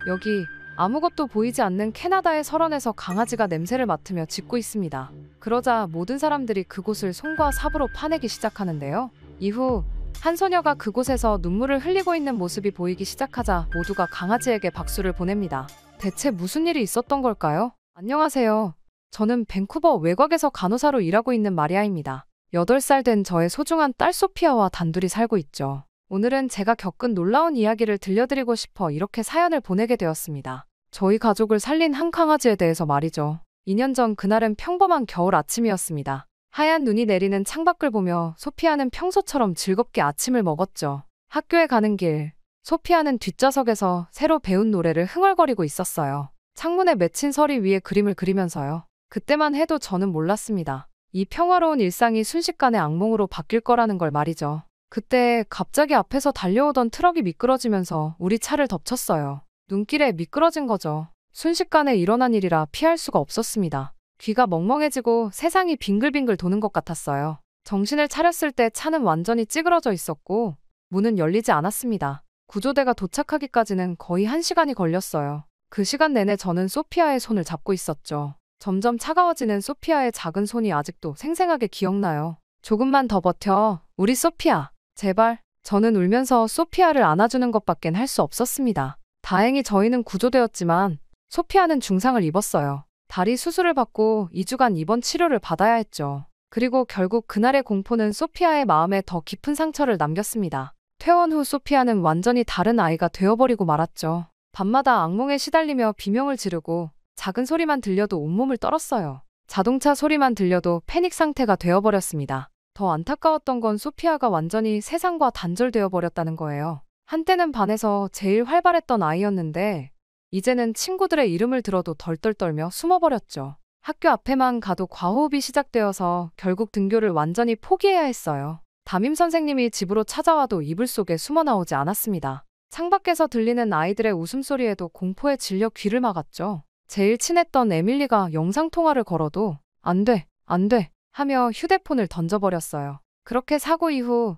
여기 아무것도 보이지 않는 캐나다의 설원에서 강아지가 냄새를 맡으며 짖고 있습니다. 그러자 모든 사람들이 그곳을 손과 삽으로 파내기 시작하는데요. 이후 한 소녀가 그곳에서 눈물을 흘리고 있는 모습이 보이기 시작하자 모두가 강아지에게 박수를 보냅니다. 대체 무슨 일이 있었던 걸까요? 안녕하세요. 저는 밴쿠버 외곽에서 간호사로 일하고 있는 마리아입니다. 8살 된 저의 소중한 딸 소피아와 단둘이 살고 있죠. 오늘은 제가 겪은 놀라운 이야기를 들려드리고 싶어 이렇게 사연을 보내게 되었습니다. 저희 가족을 살린 한 강아지에 대해서 말이죠. 2년 전 그날은 평범한 겨울 아침이었습니다. 하얀 눈이 내리는 창밖을 보며 소피아는 평소처럼 즐겁게 아침을 먹었죠. 학교에 가는 길, 소피아는 뒷좌석에서 새로 배운 노래를 흥얼거리고 있었어요. 창문에 맺힌 서리 위에 그림을 그리면서요. 그때만 해도 저는 몰랐습니다. 이 평화로운 일상이 순식간에 악몽으로 바뀔 거라는 걸 말이죠. 그때 갑자기 앞에서 달려오던 트럭이 미끄러지면서 우리 차를 덮쳤어요. 눈길에 미끄러진 거죠. 순식간에 일어난 일이라 피할 수가 없었습니다. 귀가 멍멍해지고 세상이 빙글빙글 도는 것 같았어요. 정신을 차렸을 때 차는 완전히 찌그러져 있었고 문은 열리지 않았습니다. 구조대가 도착하기까지는 거의 1시간이 걸렸어요. 그 시간 내내 저는 소피아의 손을 잡고 있었죠. 점점 차가워지는 소피아의 작은 손이 아직도 생생하게 기억나요. 조금만 더 버텨, 우리 소피아. 제발. 저는 울면서 소피아를 안아주는 것밖엔 할 수 없었습니다. 다행히 저희는 구조되었지만 소피아는 중상을 입었어요. 다리 수술을 받고 2주간 입원 치료를 받아야 했죠. 그리고 결국 그날의 공포는 소피아의 마음에 더 깊은 상처를 남겼습니다. 퇴원 후 소피아는 완전히 다른 아이가 되어버리고 말았죠. 밤마다 악몽에 시달리며 비명을 지르고 작은 소리만 들려도 온몸을 떨었어요. 자동차 소리만 들려도 패닉 상태가 되어버렸습니다. 더 안타까웠던 건 소피아가 완전히 세상과 단절되어 버렸다는 거예요. 한때는 반에서 제일 활발했던 아이였는데 이제는 친구들의 이름을 들어도 덜덜 떨며 숨어버렸죠. 학교 앞에만 가도 과호흡이 시작되어서 결국 등교를 완전히 포기해야 했어요. 담임 선생님이 집으로 찾아와도 이불 속에 숨어 나오지 않았습니다. 창밖에서 들리는 아이들의 웃음소리에도 공포에 질려 귀를 막았죠. 제일 친했던 에밀리가 영상통화를 걸어도 안 돼, 안 돼 하며 휴대폰을 던져버렸어요. 그렇게 사고 이후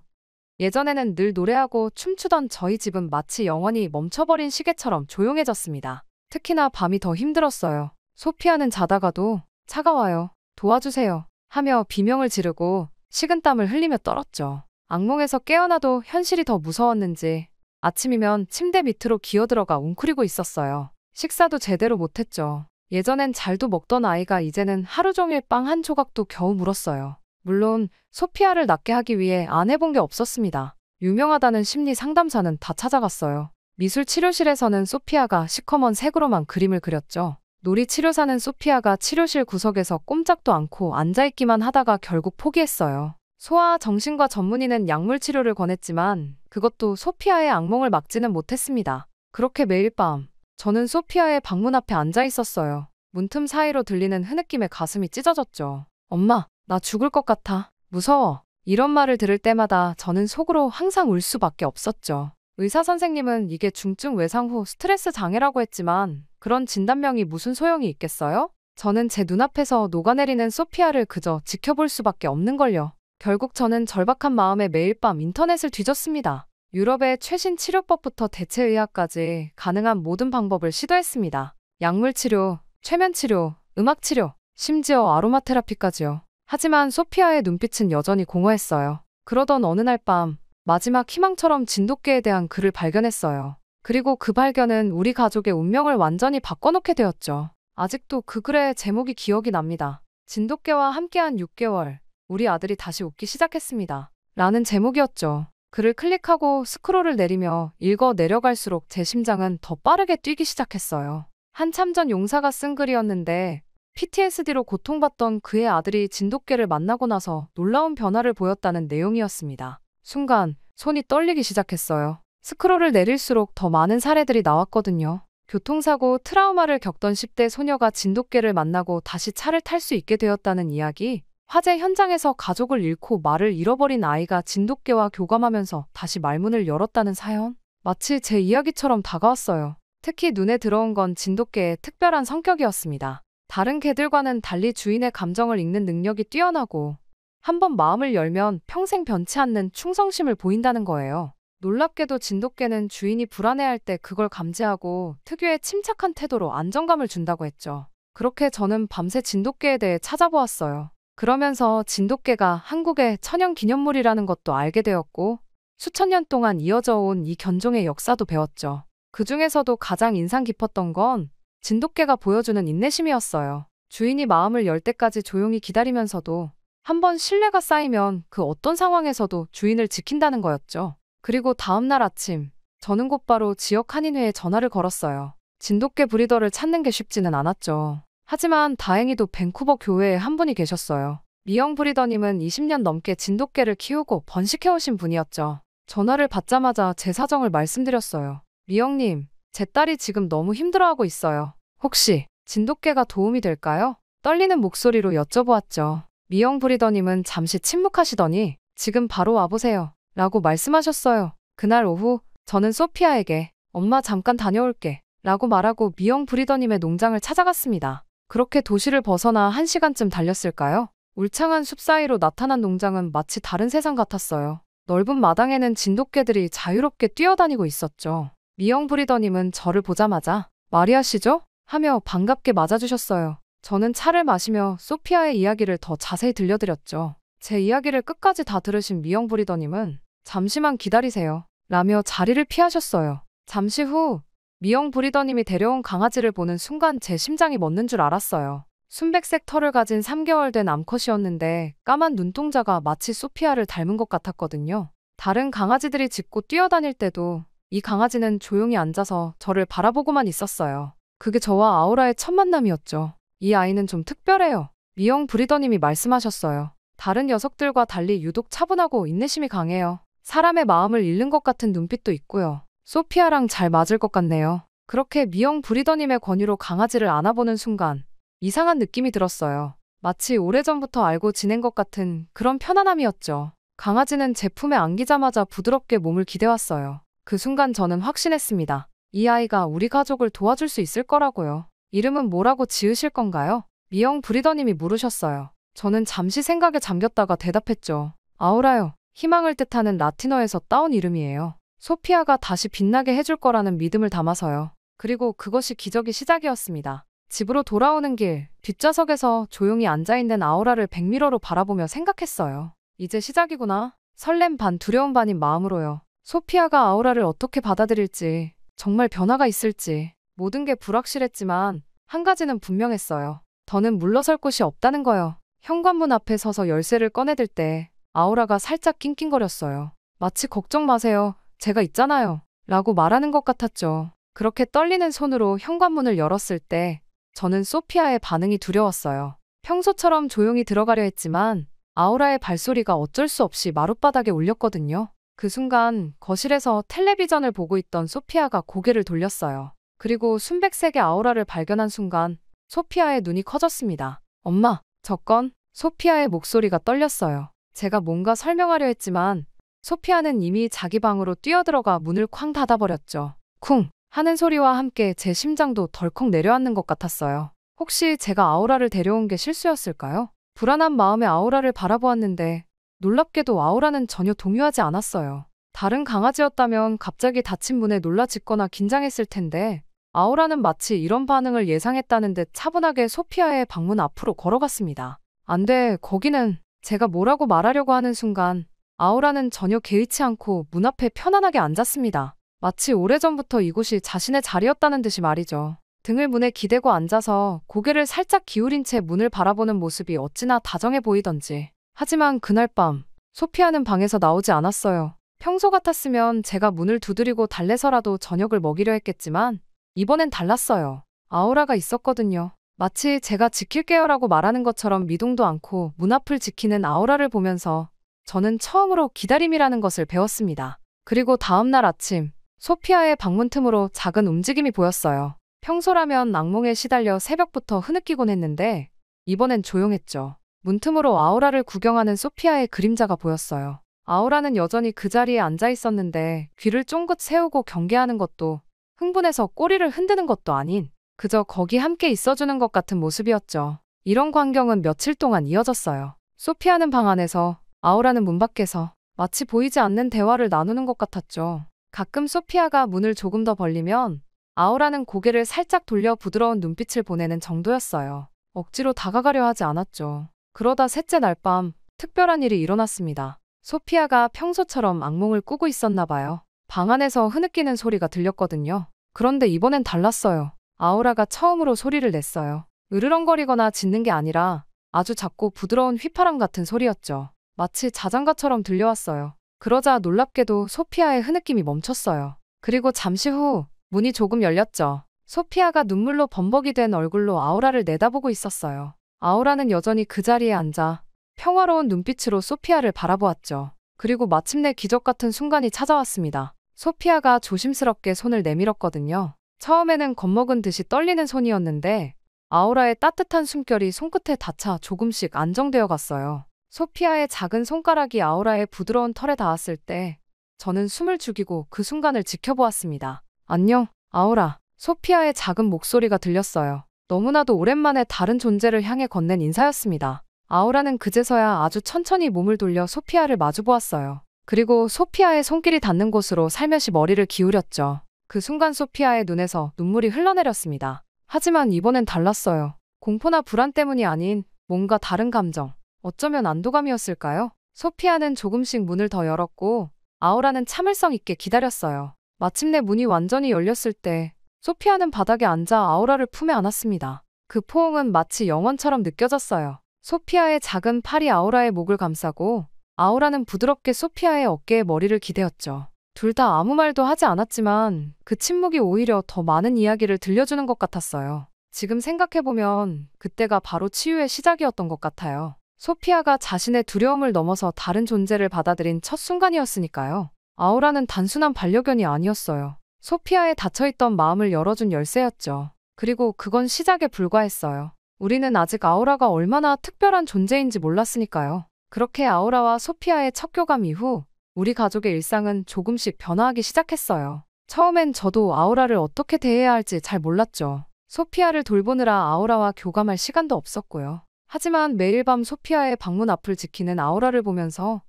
예전에는 늘 노래하고 춤추던 저희 집은 마치 영원히 멈춰버린 시계처럼 조용해졌습니다. 특히나 밤이 더 힘들었어요. 소피아는 자다가도 차가워요, 도와주세요 하며 비명을 지르고 식은땀을 흘리며 떨었죠. 악몽에서 깨어나도 현실이 더 무서웠는지 아침이면 침대 밑으로 기어들어가 웅크리고 있었어요. 식사도 제대로 못했죠. 예전엔 잘도 먹던 아이가 이제는 하루 종일 빵 한 조각도 겨우 물었어요. 물론 소피아를 낫게 하기 위해 안 해본 게 없었습니다. 유명하다는 심리 상담사는 다 찾아갔어요. 미술 치료실에서는 소피아가 시커먼 색으로만 그림을 그렸죠. 놀이치료사는 소피아가 치료실 구석에서 꼼짝도 않고 앉아있기만 하다가 결국 포기했어요. 소아 정신과 전문의는 약물 치료를 권했지만 그것도 소피아의 악몽을 막지는 못했습니다. 그렇게 매일 밤 저는 소피아의 방문 앞에 앉아 있었어요. 문틈 사이로 들리는 흐느낌에 가슴이 찢어졌죠. 엄마, 나 죽을 것 같아. 무서워. 이런 말을 들을 때마다 저는 속으로 항상 울 수밖에 없었죠. 의사 선생님은 이게 중증 외상 후 스트레스 장애라고 했지만 그런 진단명이 무슨 소용이 있겠어요? 저는 제 눈앞에서 녹아내리는 소피아를 그저 지켜볼 수밖에 없는걸요. 결국 저는 절박한 마음에 매일 밤 인터넷을 뒤졌습니다. 유럽의 최신 치료법부터 대체의학까지 가능한 모든 방법을 시도했습니다. 약물치료, 최면치료, 음악치료, 심지어 아로마 테라피까지요. 하지만 소피아의 눈빛은 여전히 공허했어요. 그러던 어느 날 밤 마지막 희망처럼 진돗개에 대한 글을 발견했어요. 그리고 그 발견은 우리 가족의 운명을 완전히 바꿔놓게 되었죠. 아직도 그 글의 제목이 기억이 납니다. 진돗개와 함께한 6개월, 우리 아들이 다시 웃기 시작했습니다. 라는 제목이었죠. 글을 클릭하고 스크롤을 내리며 읽어 내려갈수록 제 심장은 더 빠르게 뛰기 시작했어요. 한참 전 용사가 쓴 글이었는데 PTSD로 고통받던 그의 아들이 진돗개를 만나고 나서 놀라운 변화를 보였다는 내용이었습니다. 순간 손이 떨리기 시작했어요. 스크롤을 내릴수록 더 많은 사례들이 나왔거든요. 교통사고, 트라우마를 겪던 10대 소녀가 진돗개를 만나고 다시 차를 탈 수 있게 되었다는 이야기, 화재 현장에서 가족을 잃고 말을 잃어버린 아이가 진돗개와 교감하면서 다시 말문을 열었다는 사연. 마치 제 이야기처럼 다가왔어요. 특히 눈에 들어온 건 진돗개의 특별한 성격이었습니다. 다른 개들과는 달리 주인의 감정을 읽는 능력이 뛰어나고 한번 마음을 열면 평생 변치 않는 충성심을 보인다는 거예요. 놀랍게도 진돗개는 주인이 불안해할 때 그걸 감지하고 특유의 침착한 태도로 안정감을 준다고 했죠. 그렇게 저는 밤새 진돗개에 대해 찾아보았어요. 그러면서 진돗개가 한국의 천연기념물이라는 것도 알게 되었고 수천 년 동안 이어져 온 이 견종의 역사도 배웠죠. 그 중에서도 가장 인상 깊었던 건 진돗개가 보여주는 인내심이었어요. 주인이 마음을 열 때까지 조용히 기다리면서도 한번 신뢰가 쌓이면 그 어떤 상황에서도 주인을 지킨다는 거였죠. 그리고 다음 날 아침, 저는 곧바로 지역 한인회에 전화를 걸었어요. 진돗개 브리더를 찾는 게 쉽지는 않았죠. 하지만 다행히도 밴쿠버 교회에 한 분이 계셨어요. 미영 브리더님은 20년 넘게 진돗개를 키우고 번식해오신 분이었죠. 전화를 받자마자 제 사정을 말씀드렸어요. 미영님, 제 딸이 지금 너무 힘들어하고 있어요. 혹시 진돗개가 도움이 될까요? 떨리는 목소리로 여쭤보았죠. 미영 브리더님은 잠시 침묵하시더니 지금 바로 와보세요. 라고 말씀하셨어요. 그날 오후 저는 소피아에게 엄마 잠깐 다녀올게 라고 말하고 미영 브리더님의 농장을 찾아갔습니다. 그렇게 도시를 벗어나 1시간쯤 달렸을까요? 울창한 숲 사이로 나타난 농장은 마치 다른 세상 같았어요. 넓은 마당에는 진돗개들이 자유롭게 뛰어다니고 있었죠. 미영 브리더님은 저를 보자마자 마리아 씨죠? 하며 반갑게 맞아주셨어요. 저는 차를 마시며 소피아의 이야기를 더 자세히 들려드렸죠. 제 이야기를 끝까지 다 들으신 미영 브리더님은 잠시만 기다리세요 라며 자리를 피하셨어요. 잠시 후 미영 브리더님이 데려온 강아지를 보는 순간 제 심장이 멎는 줄 알았어요. 순백색 털을 가진 3개월 된 암컷이었는데 까만 눈동자가 마치 소피아를 닮은 것 같았거든요. 다른 강아지들이 짖고 뛰어다닐 때도 이 강아지는 조용히 앉아서 저를 바라보고만 있었어요. 그게 저와 아우라의 첫 만남이었죠. 이 아이는 좀 특별해요. 미영 브리더님이 말씀하셨어요. 다른 녀석들과 달리 유독 차분하고 인내심이 강해요. 사람의 마음을 읽는 것 같은 눈빛도 있고요. 소피아랑 잘 맞을 것 같네요. 그렇게 미영 브리더님의 권유로 강아지를 안아보는 순간 이상한 느낌이 들었어요. 마치 오래전부터 알고 지낸 것 같은 그런 편안함이었죠. 강아지는 제 품에 안기자마자 부드럽게 몸을 기대왔어요. 그 순간 저는 확신했습니다. 이 아이가 우리 가족을 도와줄 수 있을 거라고요. 이름은 뭐라고 지으실 건가요? 미영 브리더님이 물으셨어요. 저는 잠시 생각에 잠겼다가 대답했죠. 아우라요. 희망을 뜻하는 라틴어에서 따온 이름이에요. 소피아가 다시 빛나게 해줄 거라는 믿음을 담아서요. 그리고 그것이 기적의 시작이었습니다. 집으로 돌아오는 길, 뒷좌석에서 조용히 앉아있는 아우라를 백미러로 바라보며 생각했어요. 이제 시작이구나. 설렘 반 두려움 반인 마음으로요. 소피아가 아우라를 어떻게 받아들일지, 정말 변화가 있을지 모든 게 불확실했지만 한 가지는 분명했어요. 더는 물러설 곳이 없다는 거요. 현관문 앞에 서서 열쇠를 꺼내들 때 아우라가 살짝 낑낑거렸어요. 마치 걱정 마세요. 제가 있잖아요. 라고 말하는 것 같았죠. 그렇게 떨리는 손으로 현관문을 열었을 때 저는 소피아의 반응이 두려웠어요. 평소처럼 조용히 들어가려 했지만 아우라의 발소리가 어쩔 수 없이 마룻바닥에 울렸거든요. 그 순간 거실에서 텔레비전을 보고 있던 소피아가 고개를 돌렸어요. 그리고 순백색의 아우라를 발견한 순간 소피아의 눈이 커졌습니다. 엄마, 저 건? 소피아의 목소리가 떨렸어요. 제가 뭔가 설명하려 했지만 소피아는 이미 자기 방으로 뛰어들어가 문을 쾅 닫아버렸죠. 쿵 하는 소리와 함께 제 심장도 덜컥 내려앉는 것 같았어요. 혹시 제가 아우라를 데려온 게 실수였을까요? 불안한 마음에 아우라를 바라보았는데 놀랍게도 아우라는 전혀 동요하지 않았어요. 다른 강아지였다면 갑자기 닫힌 문에 놀라 짖거나 긴장했을 텐데 아우라는 마치 이런 반응을 예상했다는 듯 차분하게 소피아의 방문 앞으로 걸어갔습니다. 안 돼, 거기는. 제가 뭐라고 말하려고 하는 순간 아우라는 전혀 개의치 않고 문 앞에 편안하게 앉았습니다. 마치 오래전부터 이곳이 자신의 자리였다는 듯이 말이죠. 등을 문에 기대고 앉아서 고개를 살짝 기울인 채 문을 바라보는 모습이 어찌나 다정해 보이던지. 하지만 그날 밤 소피아는 방에서 나오지 않았어요. 평소 같았으면 제가 문을 두드리고 달래서라도 저녁을 먹이려 했겠지만 이번엔 달랐어요. 아우라가 있었거든요. 마치 제가 지킬게요라고 말하는 것처럼 미동도 않고 문 앞을 지키는 아우라를 보면서 저는 처음으로 기다림이라는 것을 배웠습니다. 그리고 다음 날 아침 소피아의 방문 틈으로 작은 움직임이 보였어요. 평소라면 악몽에 시달려 새벽부터 흐느끼곤 했는데 이번엔 조용했죠. 문틈으로 아우라를 구경하는 소피아의 그림자가 보였어요. 아우라는 여전히 그 자리에 앉아 있었는데 귀를 쫑긋 세우고 경계하는 것도 흥분해서 꼬리를 흔드는 것도 아닌 그저 거기 함께 있어주는 것 같은 모습이었죠. 이런 광경은 며칠 동안 이어졌어요. 소피아는 방 안에서, 아우라는 문 밖에서 마치 보이지 않는 대화를 나누는 것 같았죠. 가끔 소피아가 문을 조금 더 벌리면 아우라는 고개를 살짝 돌려 부드러운 눈빛을 보내는 정도였어요. 억지로 다가가려 하지 않았죠. 그러다 셋째 날 밤 특별한 일이 일어났습니다. 소피아가 평소처럼 악몽을 꾸고 있었나 봐요. 방 안에서 흐느끼는 소리가 들렸거든요. 그런데 이번엔 달랐어요. 아우라가 처음으로 소리를 냈어요. 으르렁거리거나 짖는 게 아니라 아주 작고 부드러운 휘파람 같은 소리였죠. 마치 자장가처럼 들려왔어요. 그러자 놀랍게도 소피아의 흐느낌이 멈췄어요. 그리고 잠시 후 문이 조금 열렸죠. 소피아가 눈물로 범벅이 된 얼굴로 아우라를 내다보고 있었어요. 아우라는 여전히 그 자리에 앉아 평화로운 눈빛으로 소피아를 바라보았죠. 그리고 마침내 기적 같은 순간이 찾아왔습니다. 소피아가 조심스럽게 손을 내밀었거든요. 처음에는 겁먹은 듯이 떨리는 손이었는데 아우라의 따뜻한 숨결이 손끝에 닿자 조금씩 안정되어 갔어요. 소피아의 작은 손가락이 아우라의 부드러운 털에 닿았을 때 저는 숨을 죽이고 그 순간을 지켜보았습니다. 안녕, 아우라. 소피아의 작은 목소리가 들렸어요. 너무나도 오랜만에 다른 존재를 향해 건넨 인사였습니다. 아우라는 그제서야 아주 천천히 몸을 돌려 소피아를 마주보았어요. 그리고 소피아의 손길이 닿는 곳으로 살며시 머리를 기울였죠. 그 순간 소피아의 눈에서 눈물이 흘러내렸습니다. 하지만 이번엔 달랐어요. 공포나 불안 때문이 아닌 뭔가 다른 감정. 어쩌면 안도감이었을까요? 소피아는 조금씩 문을 더 열었고 아우라는 참을성 있게 기다렸어요. 마침내 문이 완전히 열렸을 때 소피아는 바닥에 앉아 아우라를 품에 안았습니다. 그 포옹은 마치 영원처럼 느껴졌어요. 소피아의 작은 팔이 아우라의 목을 감싸고 아우라는 부드럽게 소피아의 어깨에 머리를 기대었죠. 둘 다 아무 말도 하지 않았지만 그 침묵이 오히려 더 많은 이야기를 들려주는 것 같았어요. 지금 생각해보면 그때가 바로 치유의 시작이었던 것 같아요. 소피아가 자신의 두려움을 넘어서 다른 존재를 받아들인 첫 순간이었으니까요. 아우라는 단순한 반려견이 아니었어요. 소피아의 닫혀있던 마음을 열어준 열쇠였죠. 그리고 그건 시작에 불과했어요. 우리는 아직 아우라가 얼마나 특별한 존재인지 몰랐으니까요. 그렇게 아우라와 소피아의 첫 교감 이후 우리 가족의 일상은 조금씩 변화하기 시작했어요. 처음엔 저도 아우라를 어떻게 대해야 할지 잘 몰랐죠. 소피아를 돌보느라 아우라와 교감할 시간도 없었고요. 하지만 매일 밤 소피아의 방문 앞을 지키는 아우라를 보면서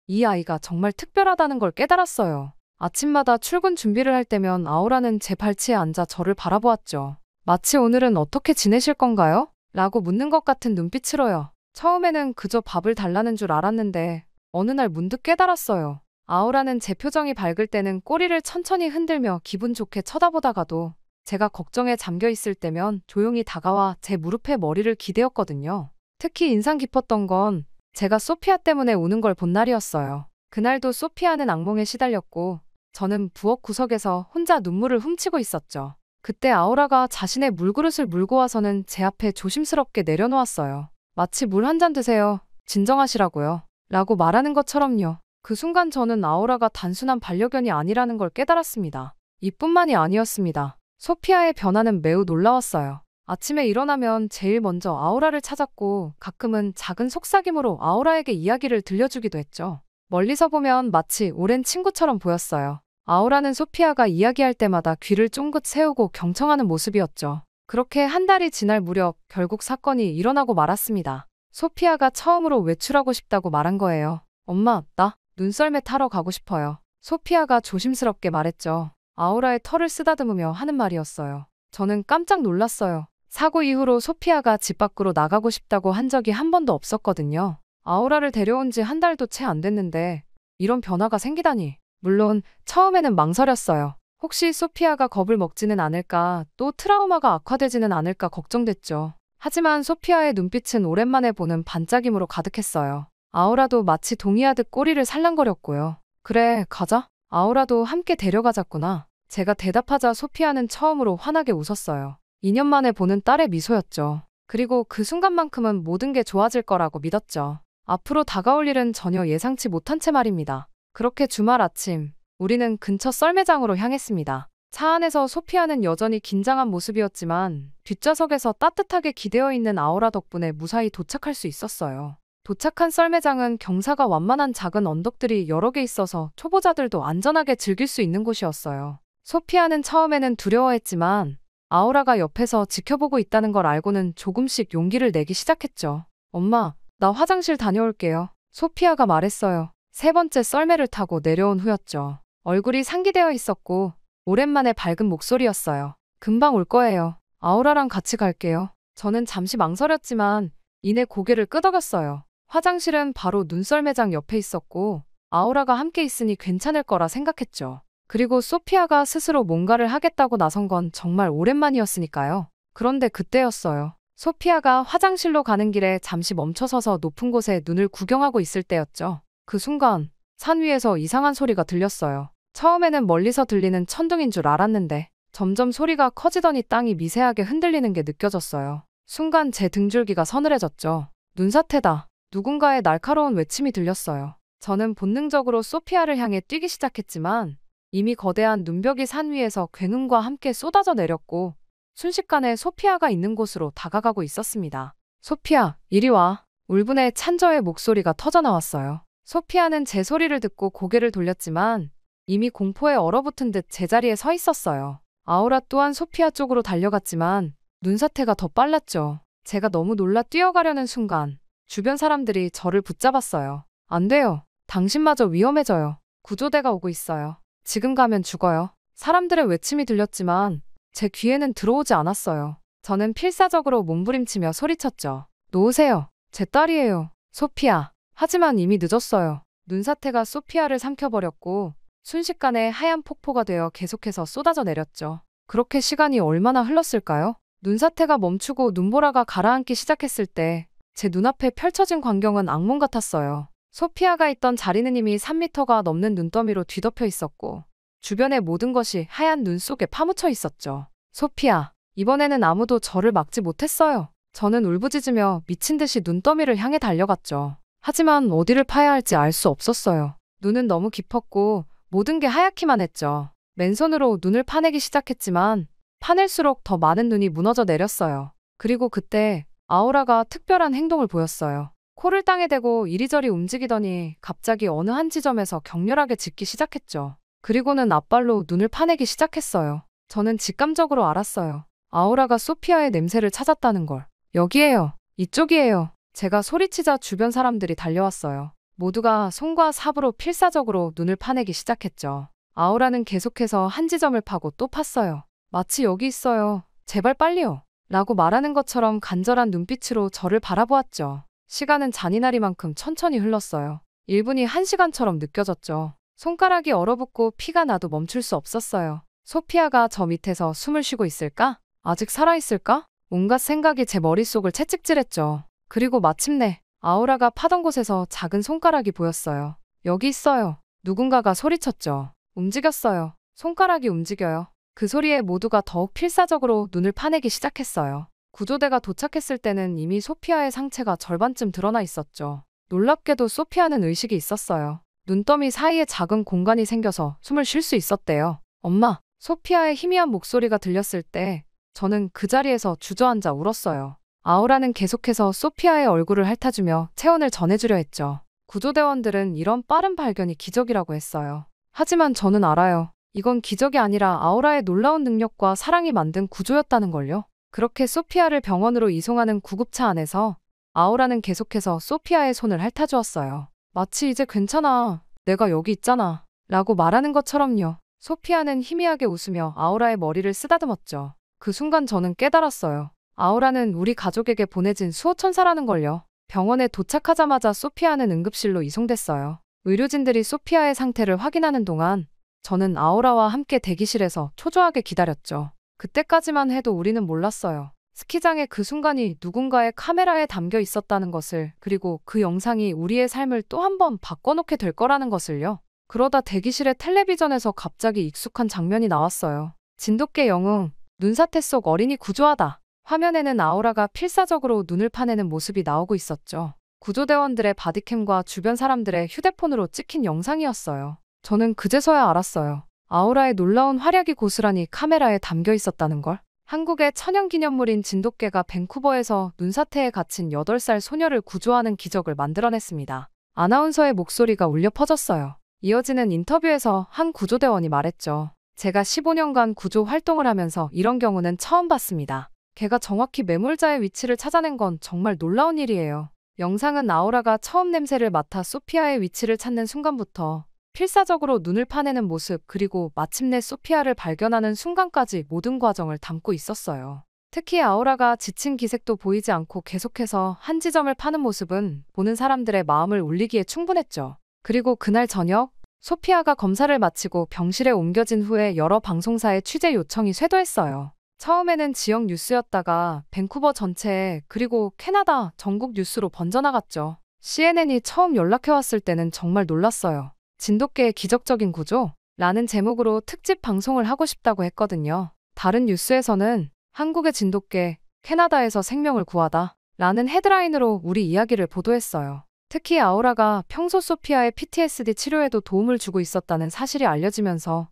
이 아이가 정말 특별하다는 걸 깨달았어요. 아침마다 출근 준비를 할 때면 아우라는 제 발치에 앉아 저를 바라보았죠. 마치 오늘은 어떻게 지내실 건가요? 라고 묻는 것 같은 눈빛으로요. 처음에는 그저 밥을 달라는 줄 알았는데 어느 날 문득 깨달았어요. 아우라는 제 표정이 밝을 때는 꼬리를 천천히 흔들며 기분 좋게 쳐다보다가도 제가 걱정에 잠겨 있을 때면 조용히 다가와 제 무릎에 머리를 기대었거든요. 특히 인상 깊었던 건 제가 소피아 때문에 우는 걸 본 날이었어요. 그날도 소피아는 악몽에 시달렸고 저는 부엌 구석에서 혼자 눈물을 훔치고 있었죠. 그때 아우라가 자신의 물그릇을 물고 와서는 제 앞에 조심스럽게 내려놓았어요. 마치 물 한 잔 드세요. 진정하시라고요. 라고 말하는 것처럼요. 그 순간 저는 아우라가 단순한 반려견이 아니라는 걸 깨달았습니다. 이뿐만이 아니었습니다. 소피아의 변화는 매우 놀라웠어요. 아침에 일어나면 제일 먼저 아우라를 찾았고 가끔은 작은 속삭임으로 아우라에게 이야기를 들려주기도 했죠. 멀리서 보면 마치 오랜 친구처럼 보였어요. 아우라는 소피아가 이야기할 때마다 귀를 쫑긋 세우고 경청하는 모습이었죠. 그렇게 한 달이 지날 무렵 결국 사건이 일어나고 말았습니다. 소피아가 처음으로 외출하고 싶다고 말한 거예요. 엄마, 나 눈썰매 타러 가고 싶어요. 소피아가 조심스럽게 말했죠. 아우라의 털을 쓰다듬으며 하는 말이었어요. 저는 깜짝 놀랐어요. 사고 이후로 소피아가 집 밖으로 나가고 싶다고 한 적이 한 번도 없었거든요. 아우라를 데려온 지 한 달도 채 안 됐는데 이런 변화가 생기다니. 물론 처음에는 망설였어요. 혹시 소피아가 겁을 먹지는 않을까, 또 트라우마가 악화되지는 않을까 걱정됐죠. 하지만 소피아의 눈빛은 오랜만에 보는 반짝임으로 가득했어요. 아우라도 마치 동의하듯 꼬리를 살랑거렸고요. 그래, 가자. 아우라도 함께 데려가자꾸나. 제가 대답하자 소피아는 처음으로 환하게 웃었어요. 2년 만에 보는 딸의 미소였죠. 그리고 그 순간만큼은 모든 게 좋아질 거라고 믿었죠. 앞으로 다가올 일은 전혀 예상치 못한 채 말입니다. 그렇게 주말 아침, 우리는 근처 썰매장으로 향했습니다. 차 안에서 소피아는 여전히 긴장한 모습이었지만 뒷좌석에서 따뜻하게 기대어 있는 아우라 덕분에 무사히 도착할 수 있었어요. 도착한 썰매장은 경사가 완만한 작은 언덕들이 여러 개 있어서 초보자들도 안전하게 즐길 수 있는 곳이었어요. 소피아는 처음에는 두려워했지만 아우라가 옆에서 지켜보고 있다는 걸 알고는 조금씩 용기를 내기 시작했죠. 엄마, 나 화장실 다녀올게요. 소피아가 말했어요. 세 번째 썰매를 타고 내려온 후였죠. 얼굴이 상기되어 있었고 오랜만에 밝은 목소리였어요. 금방 올 거예요. 아우라랑 같이 갈게요. 저는 잠시 망설였지만 이내 고개를 끄덕였어요. 화장실은 바로 눈썰매장 옆에 있었고 아우라가 함께 있으니 괜찮을 거라 생각했죠. 그리고 소피아가 스스로 뭔가를 하겠다고 나선 건 정말 오랜만이었으니까요. 그런데 그때였어요. 소피아가 화장실로 가는 길에 잠시 멈춰서서 높은 곳에 눈을 구경하고 있을 때였죠. 그 순간 산 위에서 이상한 소리가 들렸어요. 처음에는 멀리서 들리는 천둥인 줄 알았는데 점점 소리가 커지더니 땅이 미세하게 흔들리는 게 느껴졌어요. 순간 제 등줄기가 서늘해졌죠. 눈사태다. 누군가의 날카로운 외침이 들렸어요. 저는 본능적으로 소피아를 향해 뛰기 시작했지만 이미 거대한 눈벽이 산 위에서 굉음과 함께 쏟아져 내렸고 순식간에 소피아가 있는 곳으로 다가가고 있었습니다. 소피아, 이리 와. 울분에 찬 저의 목소리가 터져나왔어요. 소피아는 제 소리를 듣고 고개를 돌렸지만 이미 공포에 얼어붙은 듯 제자리에 서 있었어요. 아우라 또한 소피아 쪽으로 달려갔지만 눈사태가 더 빨랐죠. 제가 너무 놀라 뛰어가려는 순간 주변 사람들이 저를 붙잡았어요. 안 돼요. 당신마저 위험해져요. 구조대가 오고 있어요. 지금 가면 죽어요. 사람들의 외침이 들렸지만 제 귀에는 들어오지 않았어요. 저는 필사적으로 몸부림치며 소리쳤죠. 놓으세요. 제 딸이에요. 소피아. 하지만 이미 늦었어요. 눈사태가 소피아를 삼켜버렸고 순식간에 하얀 폭포가 되어 계속해서 쏟아져 내렸죠. 그렇게 시간이 얼마나 흘렀을까요? 눈사태가 멈추고 눈보라가 가라앉기 시작했을 때 제 눈앞에 펼쳐진 광경은 악몽 같았어요. 소피아가 있던 자리는 이미 3m가 넘는 눈더미로 뒤덮여 있었고 주변의 모든 것이 하얀 눈 속에 파묻혀 있었죠. 소피아, 이번에는 아무도 저를 막지 못했어요. 저는 울부짖으며 미친 듯이 눈더미를 향해 달려갔죠. 하지만 어디를 파야 할지 알 수 없었어요. 눈은 너무 깊었고 모든 게 하얗기만 했죠. 맨손으로 눈을 파내기 시작했지만 파낼수록 더 많은 눈이 무너져 내렸어요. 그리고 그때 아우라가 특별한 행동을 보였어요. 코를 땅에 대고 이리저리 움직이더니 갑자기 어느 한 지점에서 격렬하게 짖기 시작했죠. 그리고는 앞발로 눈을 파내기 시작했어요. 저는 직감적으로 알았어요. 아우라가 소피아의 냄새를 찾았다는 걸. 여기에요. 이쪽이에요. 제가 소리치자 주변 사람들이 달려왔어요. 모두가 손과 삽으로 필사적으로 눈을 파내기 시작했죠. 아우라는 계속해서 한 지점을 파고 또 팠어요. 마치 여기 있어요. 제발 빨리요. 라고 말하는 것처럼 간절한 눈빛으로 저를 바라보았죠. 시간은 잔인하리만큼 천천히 흘렀어요. 1분이 1시간처럼 느껴졌죠. 손가락이 얼어붙고 피가 나도 멈출 수 없었어요. 소피아가 저 밑에서 숨을 쉬고 있을까? 아직 살아있을까? 온갖 생각이 제 머릿속을 채찍질했죠. 그리고 마침내 아우라가 파던 곳에서 작은 손가락이 보였어요. 여기 있어요. 누군가가 소리쳤죠. 움직였어요. 손가락이 움직여요. 그 소리에 모두가 더욱 필사적으로 눈을 파내기 시작했어요. 구조대가 도착했을 때는 이미 소피아의 상체가 절반쯤 드러나 있었죠. 놀랍게도 소피아는 의식이 있었어요. 눈더미 사이에 작은 공간이 생겨서 숨을 쉴 수 있었대요. 엄마, 소피아의 희미한 목소리가 들렸을 때 저는 그 자리에서 주저앉아 울었어요. 아우라는 계속해서 소피아의 얼굴을 핥아주며 체온을 전해주려 했죠. 구조대원들은 이런 빠른 발견이 기적이라고 했어요. 하지만 저는 알아요. 이건 기적이 아니라 아우라의 놀라운 능력과 사랑이 만든 구조였다는 걸요. 그렇게 소피아를 병원으로 이송하는 구급차 안에서 아우라는 계속해서 소피아의 손을 핥아주었어요. 마치 이제 괜찮아. 내가 여기 있잖아. 라고 말하는 것처럼요. 소피아는 희미하게 웃으며 아우라의 머리를 쓰다듬었죠. 그 순간 저는 깨달았어요. 아우라는 우리 가족에게 보내진 수호천사라는 걸요. 병원에 도착하자마자 소피아는 응급실로 이송됐어요. 의료진들이 소피아의 상태를 확인하는 동안 저는 아우라와 함께 대기실에서 초조하게 기다렸죠. 그때까지만 해도 우리는 몰랐어요. 스키장의 그 순간이 누군가의 카메라에 담겨 있었다는 것을, 그리고 그 영상이 우리의 삶을 또 한 번 바꿔놓게 될 거라는 것을요. 그러다 대기실의 텔레비전에서 갑자기 익숙한 장면이 나왔어요. 진돗개 영웅, 눈사태 속 어린이 구조하다. 화면에는 아우라가 필사적으로 눈을 파내는 모습이 나오고 있었죠. 구조대원들의 바디캠과 주변 사람들의 휴대폰으로 찍힌 영상이었어요. 저는 그제서야 알았어요. 아우라의 놀라운 활약이 고스란히 카메라에 담겨 있었다는 걸. 한국의 천연기념물인 진돗개가 밴쿠버에서 눈사태에 갇힌 8살 소녀를 구조하는 기적을 만들어냈습니다. 아나운서의 목소리가 울려 퍼졌어요. 이어지는 인터뷰에서 한 구조대원이 말했죠. 제가 15년간 구조 활동을 하면서 이런 경우는 처음 봤습니다. 개가 정확히 매몰자의 위치를 찾아낸 건 정말 놀라운 일이에요. 영상은 아우라가 처음 냄새를 맡아 소피아의 위치를 찾는 순간부터 필사적으로 눈을 파내는 모습, 그리고 마침내 소피아를 발견하는 순간까지 모든 과정을 담고 있었어요. 특히 아우라가 지친 기색도 보이지 않고 계속해서 한 지점을 파는 모습은 보는 사람들의 마음을 울리기에 충분했죠. 그리고 그날 저녁, 소피아가 검사를 마치고 병실에 옮겨진 후에 여러 방송사의 취재 요청이 쇄도했어요. 처음에는 지역 뉴스였다가 밴쿠버 전체에, 그리고 캐나다 전국 뉴스로 번져나갔죠. CNN이 처음 연락해왔을 때는 정말 놀랐어요. 진돗개의 기적적인 구조? 라는 제목으로 특집 방송을 하고 싶다고 했거든요. 다른 뉴스에서는 한국의 진돗개, 캐나다에서 생명을 구하다 라는 헤드라인으로 우리 이야기를 보도했어요. 특히 아우라가 평소 소피아의 PTSD 치료에도 도움을 주고 있었다는 사실이 알려지면서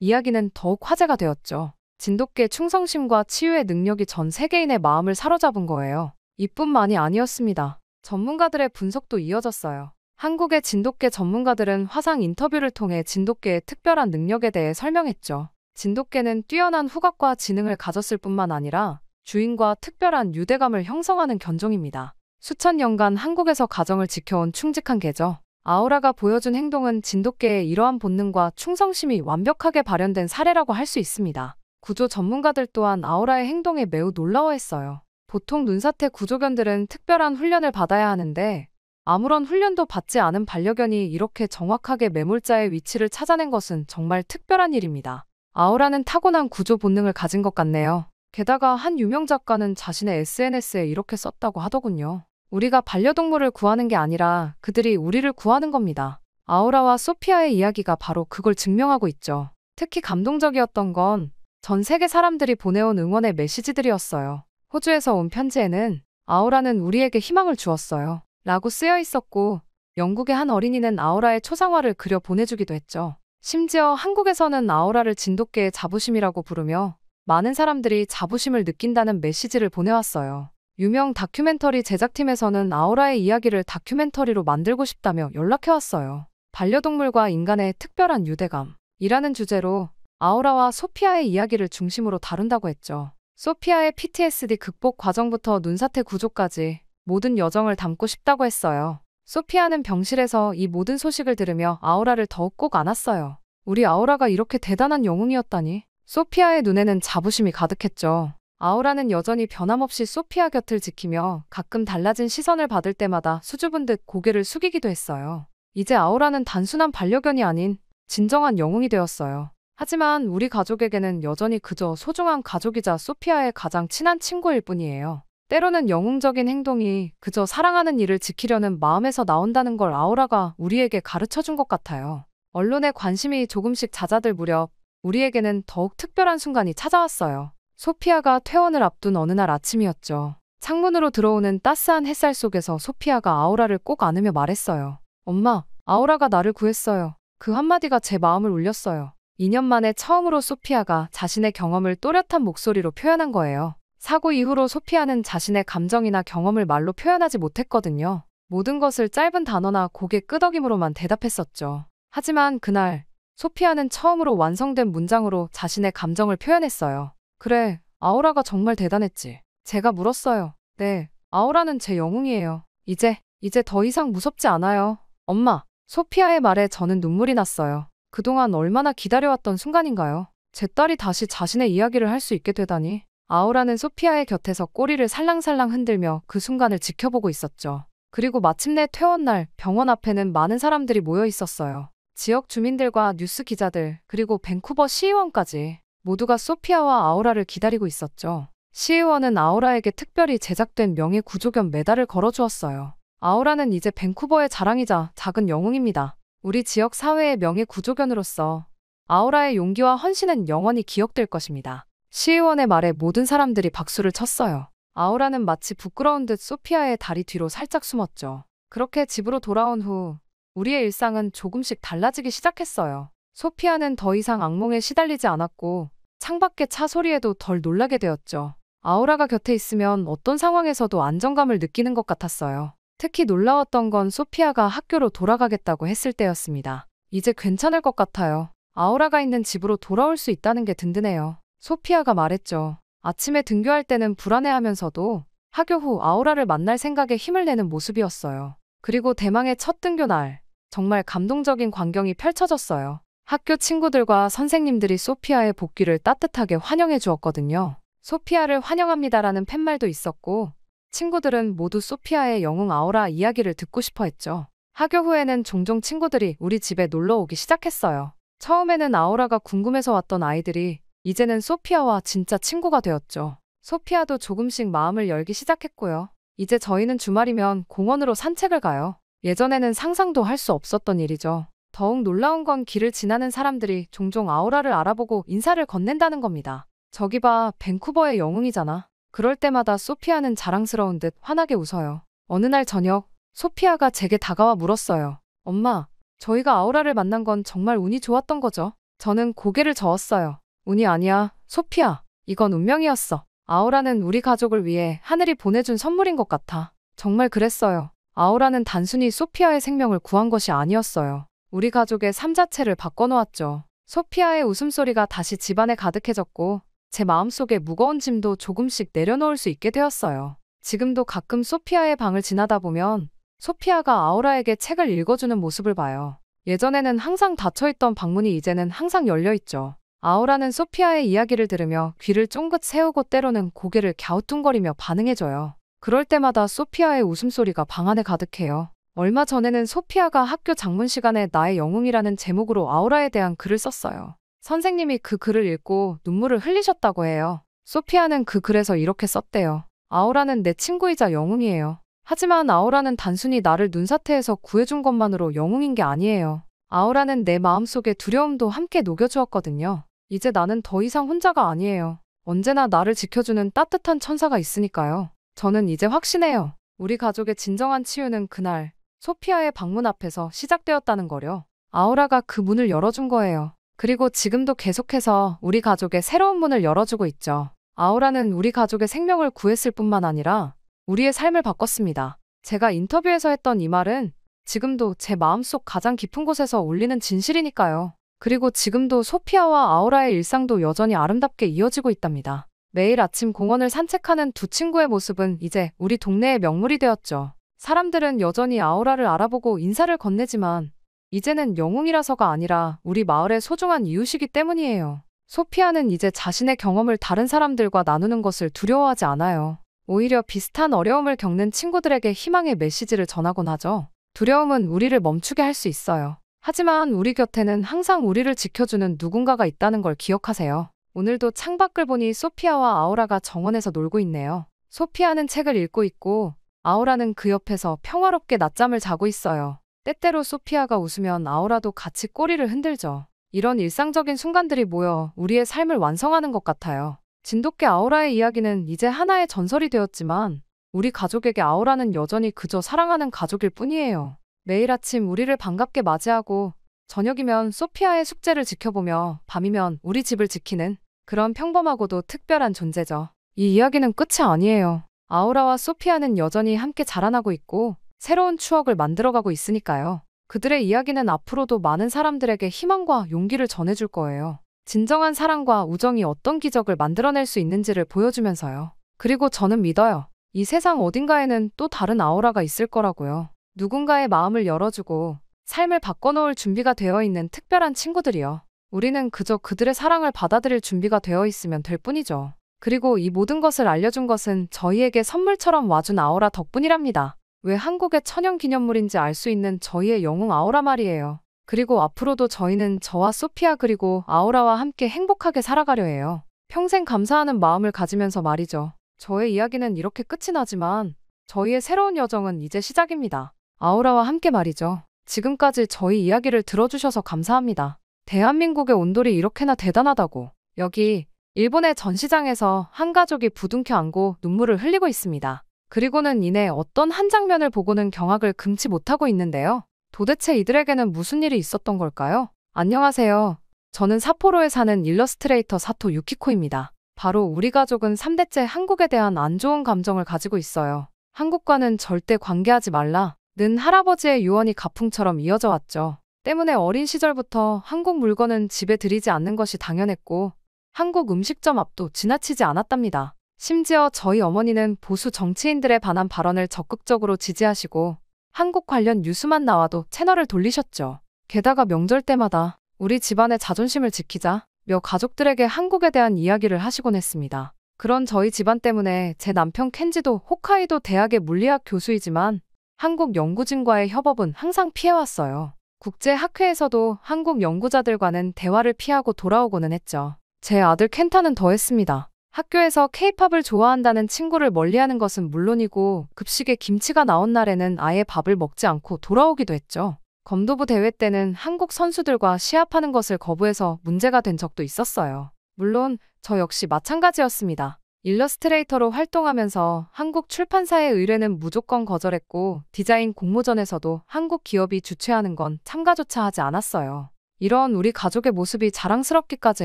이야기는 더욱 화제가 되었죠. 진돗개 충성심과 치유의 능력이 전 세계인의 마음을 사로잡은 거예요. 이뿐만이 아니었습니다. 전문가들의 분석도 이어졌어요. 한국의 진돗개 전문가들은 화상 인터뷰를 통해 진돗개의 특별한 능력에 대해 설명했죠. 진돗개는 뛰어난 후각과 지능을 가졌을 뿐만 아니라 주인과 특별한 유대감을 형성하는 견종입니다. 수천 년간 한국에서 가정을 지켜온 충직한 개죠. 아우라가 보여준 행동은 진돗개의 이러한 본능과 충성심이 완벽하게 발현된 사례라고 할 수 있습니다. 구조 전문가들 또한 아우라의 행동에 매우 놀라워했어요. 보통 눈사태 구조견들은 특별한 훈련을 받아야 하는데 아무런 훈련도 받지 않은 반려견이 이렇게 정확하게 매몰자의 위치를 찾아낸 것은 정말 특별한 일입니다. 아우라는 타고난 구조 본능을 가진 것 같네요. 게다가 한 유명 작가는 자신의 SNS에 이렇게 썼다고 하더군요. 우리가 반려동물을 구하는 게 아니라 그들이 우리를 구하는 겁니다. 아우라와 소피아의 이야기가 바로 그걸 증명하고 있죠. 특히 감동적이었던 건 전 세계 사람들이 보내온 응원의 메시지들이었어요. 호주에서 온 편지에는 아우라는 우리에게 희망을 주었어요 라고 쓰여 있었고, 영국의 한 어린이는 아우라의 초상화를 그려 보내주기도 했죠. 심지어 한국에서는 아우라를 진돗개의 자부심이라고 부르며 많은 사람들이 자부심을 느낀다는 메시지를 보내왔어요. 유명 다큐멘터리 제작팀에서는 아우라의 이야기를 다큐멘터리로 만들고 싶다며 연락해왔어요. 반려동물과 인간의 특별한 유대감이라는 주제로 아우라와 소피아의 이야기를 중심으로 다룬다고 했죠. 소피아의 PTSD 극복 과정부터 눈사태 구조까지 모든 여정을 담고 싶다고 했어요. 소피아는 병실에서 이 모든 소식을 들으며 아우라를 더욱 꼭 안았어요. 우리 아우라가 이렇게 대단한 영웅이었다니. 소피아의 눈에는 자부심이 가득했죠. 아우라는 여전히 변함없이 소피아 곁을 지키며 가끔 달라진 시선을 받을 때마다 수줍은 듯 고개를 숙이기도 했어요. 이제 아우라는 단순한 반려견이 아닌 진정한 영웅이 되었어요. 하지만 우리 가족에게는 여전히 그저 소중한 가족이자 소피아의 가장 친한 친구일 뿐이에요. 때로는 영웅적인 행동이 그저 사랑하는 이를 지키려는 마음에서 나온다는 걸 아우라가 우리에게 가르쳐준 것 같아요. 언론의 관심이 조금씩 잦아들 무렵 우리에게는 더욱 특별한 순간이 찾아왔어요. 소피아가 퇴원을 앞둔 어느 날 아침이었죠. 창문으로 들어오는 따스한 햇살 속에서 소피아가 아우라를 꼭 안으며 말했어요. 엄마, 아우라가 나를 구했어요. 그 한마디가 제 마음을 울렸어요. 2년 만에 처음으로 소피아가 자신의 경험을 또렷한 목소리로 표현한 거예요. 사고 이후로 소피아는 자신의 감정이나 경험을 말로 표현하지 못했거든요. 모든 것을 짧은 단어나 고개 끄덕임으로만 대답했었죠. 하지만 그날 소피아는 처음으로 완성된 문장으로 자신의 감정을 표현했어요. 그래, 아우라가 정말 대단했지. 제가 물었어요. 네, 아우라는 제 영웅이에요. 이제 더 이상 무섭지 않아요. 엄마, 소피아의 말에 저는 눈물이 났어요. 그동안 얼마나 기다려왔던 순간인가요? 제 딸이 다시 자신의 이야기를 할 수 있게 되다니. 아우라는 소피아의 곁에서 꼬리를 살랑살랑 흔들며 그 순간을 지켜보고 있었죠. 그리고 마침내 퇴원날 병원 앞에는 많은 사람들이 모여 있었어요. 지역 주민들과 뉴스 기자들, 그리고 밴쿠버 시의원까지 모두가 소피아와 아우라를 기다리고 있었죠. 시의원은 아우라에게 특별히 제작된 명예 구조견 메달을 걸어주었어요. 아우라는 이제 밴쿠버의 자랑이자 작은 영웅입니다. 우리 지역 사회의 명예 구조견으로서 아우라의 용기와 헌신은 영원히 기억될 것입니다. 시의원의 말에 모든 사람들이 박수를 쳤어요. 아우라는 마치 부끄러운 듯 소피아의 다리 뒤로 살짝 숨었죠. 그렇게 집으로 돌아온 후 우리의 일상은 조금씩 달라지기 시작했어요. 소피아는 더 이상 악몽에 시달리지 않았고 창밖의 차 소리에도 덜 놀라게 되었죠. 아우라가 곁에 있으면 어떤 상황에서도 안정감을 느끼는 것 같았어요. 특히 놀라웠던 건 소피아가 학교로 돌아가겠다고 했을 때였습니다. 이제 괜찮을 것 같아요. 아우라가 있는 집으로 돌아올 수 있다는 게 든든해요. 소피아가 말했죠. 아침에 등교할 때는 불안해하면서도 하교 후 아우라를 만날 생각에 힘을 내는 모습이었어요. 그리고 대망의 첫 등교 날, 정말 감동적인 광경이 펼쳐졌어요. 학교 친구들과 선생님들이 소피아의 복귀를 따뜻하게 환영해 주었거든요. 소피아를 환영합니다라는 팻말도 있었고, 친구들은 모두 소피아의 영웅 아우라 이야기를 듣고 싶어 했죠. 하교 후에는 종종 친구들이 우리 집에 놀러 오기 시작했어요. 처음에는 아우라가 궁금해서 왔던 아이들이 이제는 소피아와 진짜 친구가 되었죠. 소피아도 조금씩 마음을 열기 시작했고요. 이제 저희는 주말이면 공원으로 산책을 가요. 예전에는 상상도 할 수 없었던 일이죠. 더욱 놀라운 건 길을 지나는 사람들이 종종 아우라를 알아보고 인사를 건넨다는 겁니다. 저기 봐, 밴쿠버의 영웅이잖아. 그럴 때마다 소피아는 자랑스러운 듯 환하게 웃어요. 어느 날 저녁, 소피아가 제게 다가와 물었어요. 엄마, 저희가 아우라를 만난 건 정말 운이 좋았던 거죠? 저는 고개를 저었어요. 운이 아니야, 소피아. 이건 운명이었어. 아우라는 우리 가족을 위해 하늘이 보내준 선물인 것 같아. 정말 그랬어요. 아우라는 단순히 소피아의 생명을 구한 것이 아니었어요. 우리 가족의 삶 자체를 바꿔놓았죠. 소피아의 웃음소리가 다시 집안에 가득해졌고 제 마음속에 무거운 짐도 조금씩 내려놓을 수 있게 되었어요. 지금도 가끔 소피아의 방을 지나다 보면 소피아가 아우라에게 책을 읽어주는 모습을 봐요. 예전에는 항상 닫혀있던 방문이 이제는 항상 열려있죠. 아우라는 소피아의 이야기를 들으며 귀를 쫑긋 세우고 때로는 고개를 갸우뚱거리며 반응해줘요. 그럴 때마다 소피아의 웃음소리가 방 안에 가득해요. 얼마 전에는 소피아가 학교 장문 시간에 나의 영웅이라는 제목으로 아우라에 대한 글을 썼어요. 선생님이 그 글을 읽고 눈물을 흘리셨다고 해요. 소피아는 그 글에서 이렇게 썼대요. 아우라는 내 친구이자 영웅이에요. 하지만 아우라는 단순히 나를 눈사태에서 구해준 것만으로 영웅인 게 아니에요. 아우라는 내 마음속의 두려움도 함께 녹여주었거든요. 이제 나는 더 이상 혼자가 아니에요. 언제나 나를 지켜주는 따뜻한 천사가 있으니까요. 저는 이제 확신해요. 우리 가족의 진정한 치유는 그날 소피아의 방문 앞에서 시작되었다는 거려. 아우라가 그 문을 열어준 거예요. 그리고 지금도 계속해서 우리 가족의 새로운 문을 열어주고 있죠. 아우라는 우리 가족의 생명을 구했을 뿐만 아니라 우리의 삶을 바꿨습니다. 제가 인터뷰에서 했던 이 말은 지금도 제 마음속 가장 깊은 곳에서 울리는 진실이니까요. 그리고 지금도 소피아와 아우라의 일상도 여전히 아름답게 이어지고 있답니다. 매일 아침 공원을 산책하는 두 친구의 모습은 이제 우리 동네의 명물이 되었죠. 사람들은 여전히 아우라를 알아보고 인사를 건네지만 이제는 영웅이라서가 아니라 우리 마을의 소중한 이웃이기 때문이에요. 소피아는 이제 자신의 경험을 다른 사람들과 나누는 것을 두려워하지 않아요. 오히려 비슷한 어려움을 겪는 친구들에게 희망의 메시지를 전하곤 하죠. 두려움은 우리를 멈추게 할 수 있어요. 하지만 우리 곁에는 항상 우리를 지켜주는 누군가가 있다는 걸 기억하세요. 오늘도 창밖을 보니 소피아와 아우라가 정원에서 놀고 있네요. 소피아는 책을 읽고 있고 아우라는 그 옆에서 평화롭게 낮잠을 자고 있어요. 때때로 소피아가 웃으면 아우라도 같이 꼬리를 흔들죠. 이런 일상적인 순간들이 모여 우리의 삶을 완성하는 것 같아요. 진돗개 아우라의 이야기는 이제 하나의 전설이 되었지만 우리 가족에게 아우라는 여전히 그저 사랑하는 가족일 뿐이에요. 매일 아침 우리를 반갑게 맞이하고 저녁이면 소피아의 숙제를 지켜보며 밤이면 우리 집을 지키는 그런 평범하고도 특별한 존재죠. 이 이야기는 끝이 아니에요. 아우라와 소피아는 여전히 함께 자라나고 있고 새로운 추억을 만들어가고 있으니까요. 그들의 이야기는 앞으로도 많은 사람들에게 희망과 용기를 전해줄 거예요. 진정한 사랑과 우정이 어떤 기적을 만들어낼 수 있는지를 보여주면서요. 그리고 저는 믿어요. 이 세상 어딘가에는 또 다른 아우라가 있을 거라고요. 누군가의 마음을 열어주고 삶을 바꿔놓을 준비가 되어 있는 특별한 친구들이요. 우리는 그저 그들의 사랑을 받아들일 준비가 되어 있으면 될 뿐이죠. 그리고 이 모든 것을 알려준 것은 저희에게 선물처럼 와준 아우라 덕분이랍니다. 왜 한국의 천연기념물인지 알 수 있는 저희의 영웅 아우라 말이에요. 그리고 앞으로도 저희는 저와 소피아 그리고 아우라와 함께 행복하게 살아가려 해요. 평생 감사하는 마음을 가지면서 말이죠. 저의 이야기는 이렇게 끝이 나지만 저희의 새로운 여정은 이제 시작입니다. 아우라와 함께 말이죠. 지금까지 저희 이야기를 들어주셔서 감사합니다. 대한민국의 온돌이 이렇게나 대단하다고. 여기 일본의 전시장에서 한 가족이 부둥켜 안고 눈물을 흘리고 있습니다. 그리고는 이내 어떤 한 장면을 보고는 경악을 금치 못하고 있는데요. 도대체 이들에게는 무슨 일이 있었던 걸까요? 안녕하세요. 저는 삿포로에 사는 일러스트레이터 사토 유키코입니다. 바로 우리 가족은 3대째 한국에 대한 안 좋은 감정을 가지고 있어요. 한국과는 절대 관계하지 말라. 는 할아버지의 유언이 가풍처럼 이어져 왔죠. 때문에 어린 시절부터 한국 물건은 집에 들이지 않는 것이 당연했고 한국 음식점 앞도 지나치지 않았답니다. 심지어 저희 어머니는 보수 정치인들에 관한 발언을 적극적으로 지지하시고 한국 관련 뉴스만 나와도 채널을 돌리셨죠. 게다가 명절 때마다 우리 집안의 자존심을 지키자며 가족들에게 한국에 대한 이야기를 하시곤 했습니다. 그런 저희 집안 때문에 제 남편 켄지도 홋카이도 대학의 물리학 교수이지만 한국 연구진과의 협업은 항상 피해왔어요. 국제학회에서도 한국 연구자들과는 대화를 피하고 돌아오고는 했죠. 제 아들 켄타는 더했습니다. 학교에서 케이팝을 좋아한다는 친구를 멀리하는 것은 물론이고 급식에 김치가 나온 날에는 아예 밥을 먹지 않고 돌아오기도 했죠. 검도부 대회 때는 한국 선수들과 시합하는 것을 거부해서 문제가 된 적도 있었어요. 물론 저 역시 마찬가지였습니다. 일러스트레이터로 활동하면서 한국 출판사의 의뢰는 무조건 거절했고 디자인 공모전에서도 한국 기업이 주최하는 건 참가조차 하지 않았어요. 이런 우리 가족의 모습이 자랑스럽기까지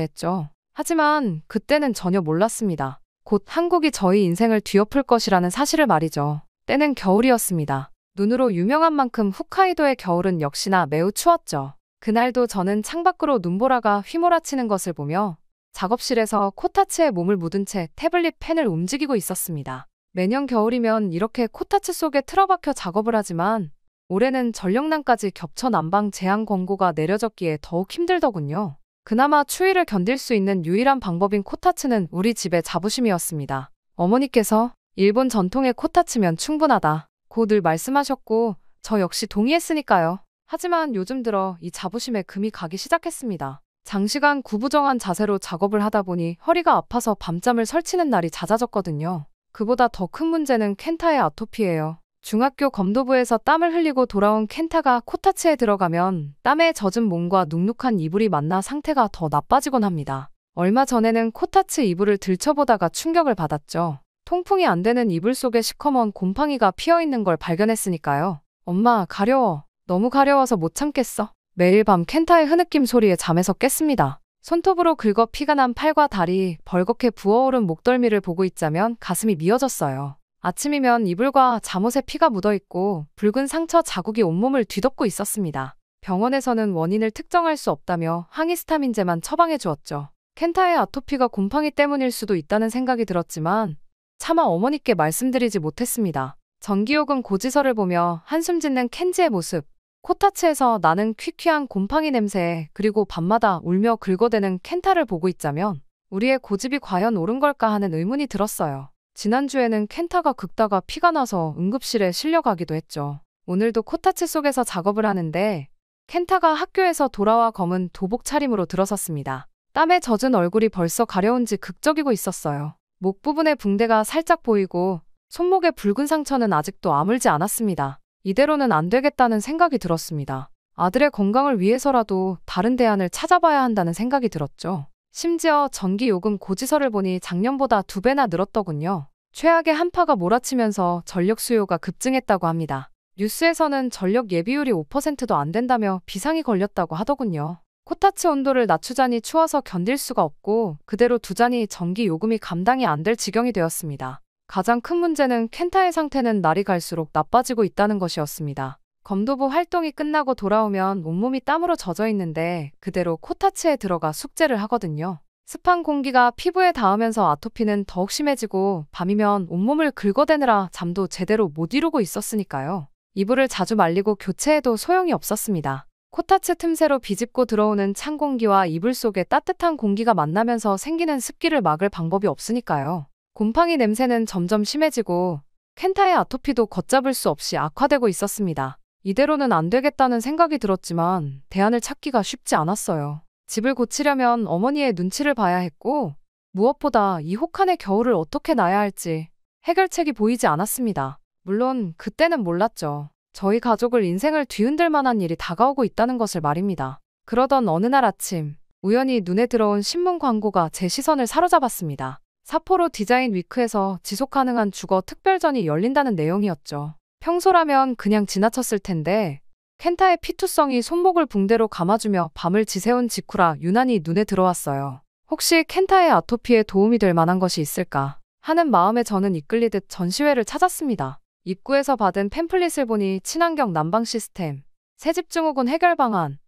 했죠. 하지만 그때는 전혀 몰랐습니다. 곧 한국이 저희 인생을 뒤엎을 것이라는 사실을 말이죠. 때는 겨울이었습니다. 눈으로 유명한 만큼 홋카이도의 겨울은 역시나 매우 추웠죠. 그날도 저는 창밖으로 눈보라가 휘몰아치는 것을 보며 작업실에서 코타츠에 몸을 묻은 채 태블릿 펜을 움직이고 있었습니다. 매년 겨울이면 이렇게 코타츠 속에 틀어박혀 작업을 하지만 올해는 전력난까지 겹쳐 난방 제한 권고가 내려졌기에 더욱 힘들더군요. 그나마 추위를 견딜 수 있는 유일한 방법인 코타츠는 우리 집의 자부심이었습니다. 어머니께서 일본 전통의 코타츠면 충분하다 고 늘 말씀하셨고 저 역시 동의했으니까요. 하지만 요즘 들어 이 자부심에 금이 가기 시작했습니다. 장시간 구부정한 자세로 작업을 하다 보니 허리가 아파서 밤잠을 설치는 날이 잦아졌거든요. 그보다 더 큰 문제는 켄타의 아토피예요. 중학교 검도부에서 땀을 흘리고 돌아온 켄타가 코타츠에 들어가면 땀에 젖은 몸과 눅눅한 이불이 만나 상태가 더 나빠지곤 합니다. 얼마 전에는 코타츠 이불을 들춰보다가 충격을 받았죠. 통풍이 안 되는 이불 속에 시커먼 곰팡이가 피어있는 걸 발견했으니까요. 엄마, 가려워. 너무 가려워서 못 참겠어. 매일 밤 켄타의 흐느낌 소리에 잠에서 깼습니다. 손톱으로 긁어 피가 난 팔과 다리, 벌겋게 부어오른 목덜미를 보고 있자면 가슴이 미어졌어요. 아침이면 이불과 잠옷에 피가 묻어있고 붉은 상처 자국이 온몸을 뒤덮고 있었습니다. 병원에서는 원인을 특정할 수 없다며 항히스타민제만 처방해 주었죠. 켄타의 아토피가 곰팡이 때문일 수도 있다는 생각이 들었지만 차마 어머니께 말씀드리지 못했습니다. 전기요금 고지서를 보며 한숨 짓는 켄지의 모습, 코타츠에서 나는 퀴퀴한 곰팡이 냄새, 그리고 밤마다 울며 긁어대는 켄타를 보고 있자면 우리의 고집이 과연 옳은 걸까 하는 의문이 들었어요. 지난주에는 켄타가 긁다가 피가 나서 응급실에 실려가기도 했죠. 오늘도 코타츠 속에서 작업을 하는데 켄타가 학교에서 돌아와 검은 도복 차림으로 들어섰습니다. 땀에 젖은 얼굴이 벌써 가려운지 극적이고 있었어요. 목 부분에 붕대가 살짝 보이고 손목의 붉은 상처는 아직도 아물지 않았습니다. 이대로는 안 되겠다는 생각이 들었습니다. 아들의 건강을 위해서라도 다른 대안을 찾아봐야 한다는 생각이 들었죠. 심지어 전기요금 고지서를 보니 작년보다 2배나 늘었더군요. 최악의 한파가 몰아치면서 전력 수요가 급증했다고 합니다. 뉴스에서는 전력 예비율이 5%도 안 된다며 비상이 걸렸다고 하더군요. 코타츠 온도를 낮추자니 추워서 견딜 수가 없고 그대로 두자니 전기요금이 감당이 안 될 지경이 되었습니다. 가장 큰 문제는 켄타의 상태는 날이 갈수록 나빠지고 있다는 것이었습니다. 검도부 활동이 끝나고 돌아오면 온몸이 땀으로 젖어 있는데 그대로 코타츠에 들어가 숙제를 하거든요. 습한 공기가 피부에 닿으면서 아토피는 더욱 심해지고 밤이면 온몸을 긁어대느라 잠도 제대로 못 이루고 있었으니까요. 이불을 자주 말리고 교체해도 소용이 없었습니다. 코타츠 틈새로 비집고 들어오는 찬 공기와 이불 속에 따뜻한 공기가 만나면서 생기는 습기를 막을 방법이 없으니까요. 곰팡이 냄새는 점점 심해지고 켄타의 아토피도 걷잡을 수 없이 악화되고 있었습니다. 이대로는 안 되겠다는 생각이 들었지만 대안을 찾기가 쉽지 않았어요. 집을 고치려면 어머니의 눈치를 봐야 했고 무엇보다 이 혹한의 겨울을 어떻게 나야 할지 해결책이 보이지 않았습니다. 물론 그때는 몰랐죠. 저희 가족을 인생을 뒤흔들 만한 일이 다가오고 있다는 것을 말입니다. 그러던 어느 날 아침 우연히 눈에 들어온 신문 광고가 제 시선을 사로잡았습니다. 사포로 디자인 위크에서 지속가능한 주거 특별전이 열린다는 내용이었죠. 평소라면 그냥 지나쳤을 텐데 켄타의 피투성이 손목을 붕대로 감아주며 밤을 지새운 직후라 유난히 눈에 들어왔어요. 혹시 켄타의 아토피에 도움이 될 만한 것이 있을까 하는 마음에 저는 이끌리듯 전시회를 찾았습니다. 입구에서 받은 팸플릿을 보니 친환경 난방 시스템, 새집 증후군 해결 방안,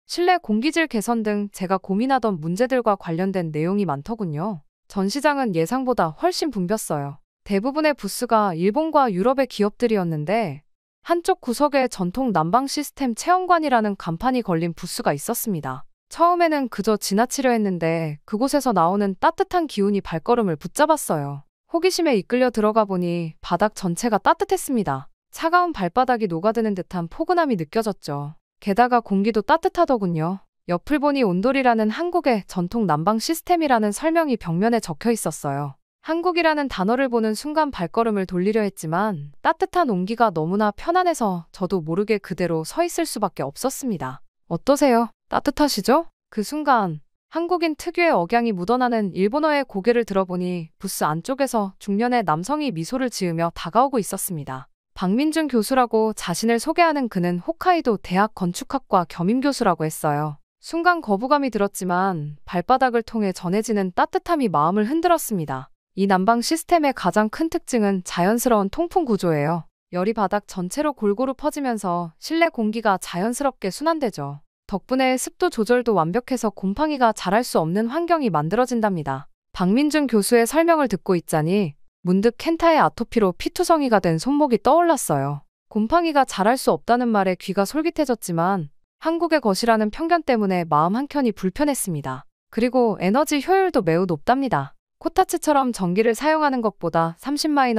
실내 공기질 개선 등 제가 고민하던 문제들과 관련된 내용이 많더군요. 전시장은 예상보다 훨씬 붐볐어요. 대부분의 부스가 일본과 유럽의 기업들이었는데 한쪽 구석에 전통 난방 시스템 체험관이라는 간판이 걸린 부스가 있었습니다. 처음에는 그저 지나치려 했는데 그곳에서 나오는 따뜻한 기운이 발걸음을 붙잡았어요. 호기심에 이끌려 들어가 보니 바닥 전체가 따뜻했습니다. 차가운 발바닥이 녹아드는 듯한 포근함이 느껴졌죠. 게다가 공기도 따뜻하더군요. 옆을 보니 온돌이라는 한국의 전통 난방 시스템이라는 설명이 벽면에 적혀 있었어요. 한국이라는 단어를 보는 순간 발걸음을 돌리려 했지만 따뜻한 온기가 너무나 편안해서 저도 모르게 그대로 서 있을 수밖에 없었습니다. 어떠세요? 따뜻하시죠? 그 순간 한국인 특유의 억양이 묻어나는 일본어의 고개를 들어보니 부스 안쪽에서 중년의 남성이 미소를 지으며 다가오고 있었습니다. 박민준 교수라고 자신을 소개하는 그는 홋카이도 대학 건축학과 겸임 교수라고 했어요. 순간 거부감이 들었지만 발바닥을 통해 전해지는 따뜻함이 마음을 흔들었습니다. 이 난방 시스템의 가장 큰 특징은 자연스러운 통풍 구조예요. 열이 바닥 전체로 골고루 퍼지면서 실내 공기가 자연스럽게 순환되죠. 덕분에 습도 조절도 완벽해서 곰팡이가 자랄 수 없는 환경이 만들어진답니다. 박민준 교수의 설명을 듣고 있자니 문득 켄타의 아토피로 피투성이가 된 손목이 떠올랐어요. 곰팡이가 자랄 수 없다는 말에 귀가 솔깃해졌지만 한국의 것이라는 편견 때문에 마음 한켠이 불편했습니다. 그리고 에너지 효율도 매우 높답니다. 코타츠처럼 전기를 사용하는 것보다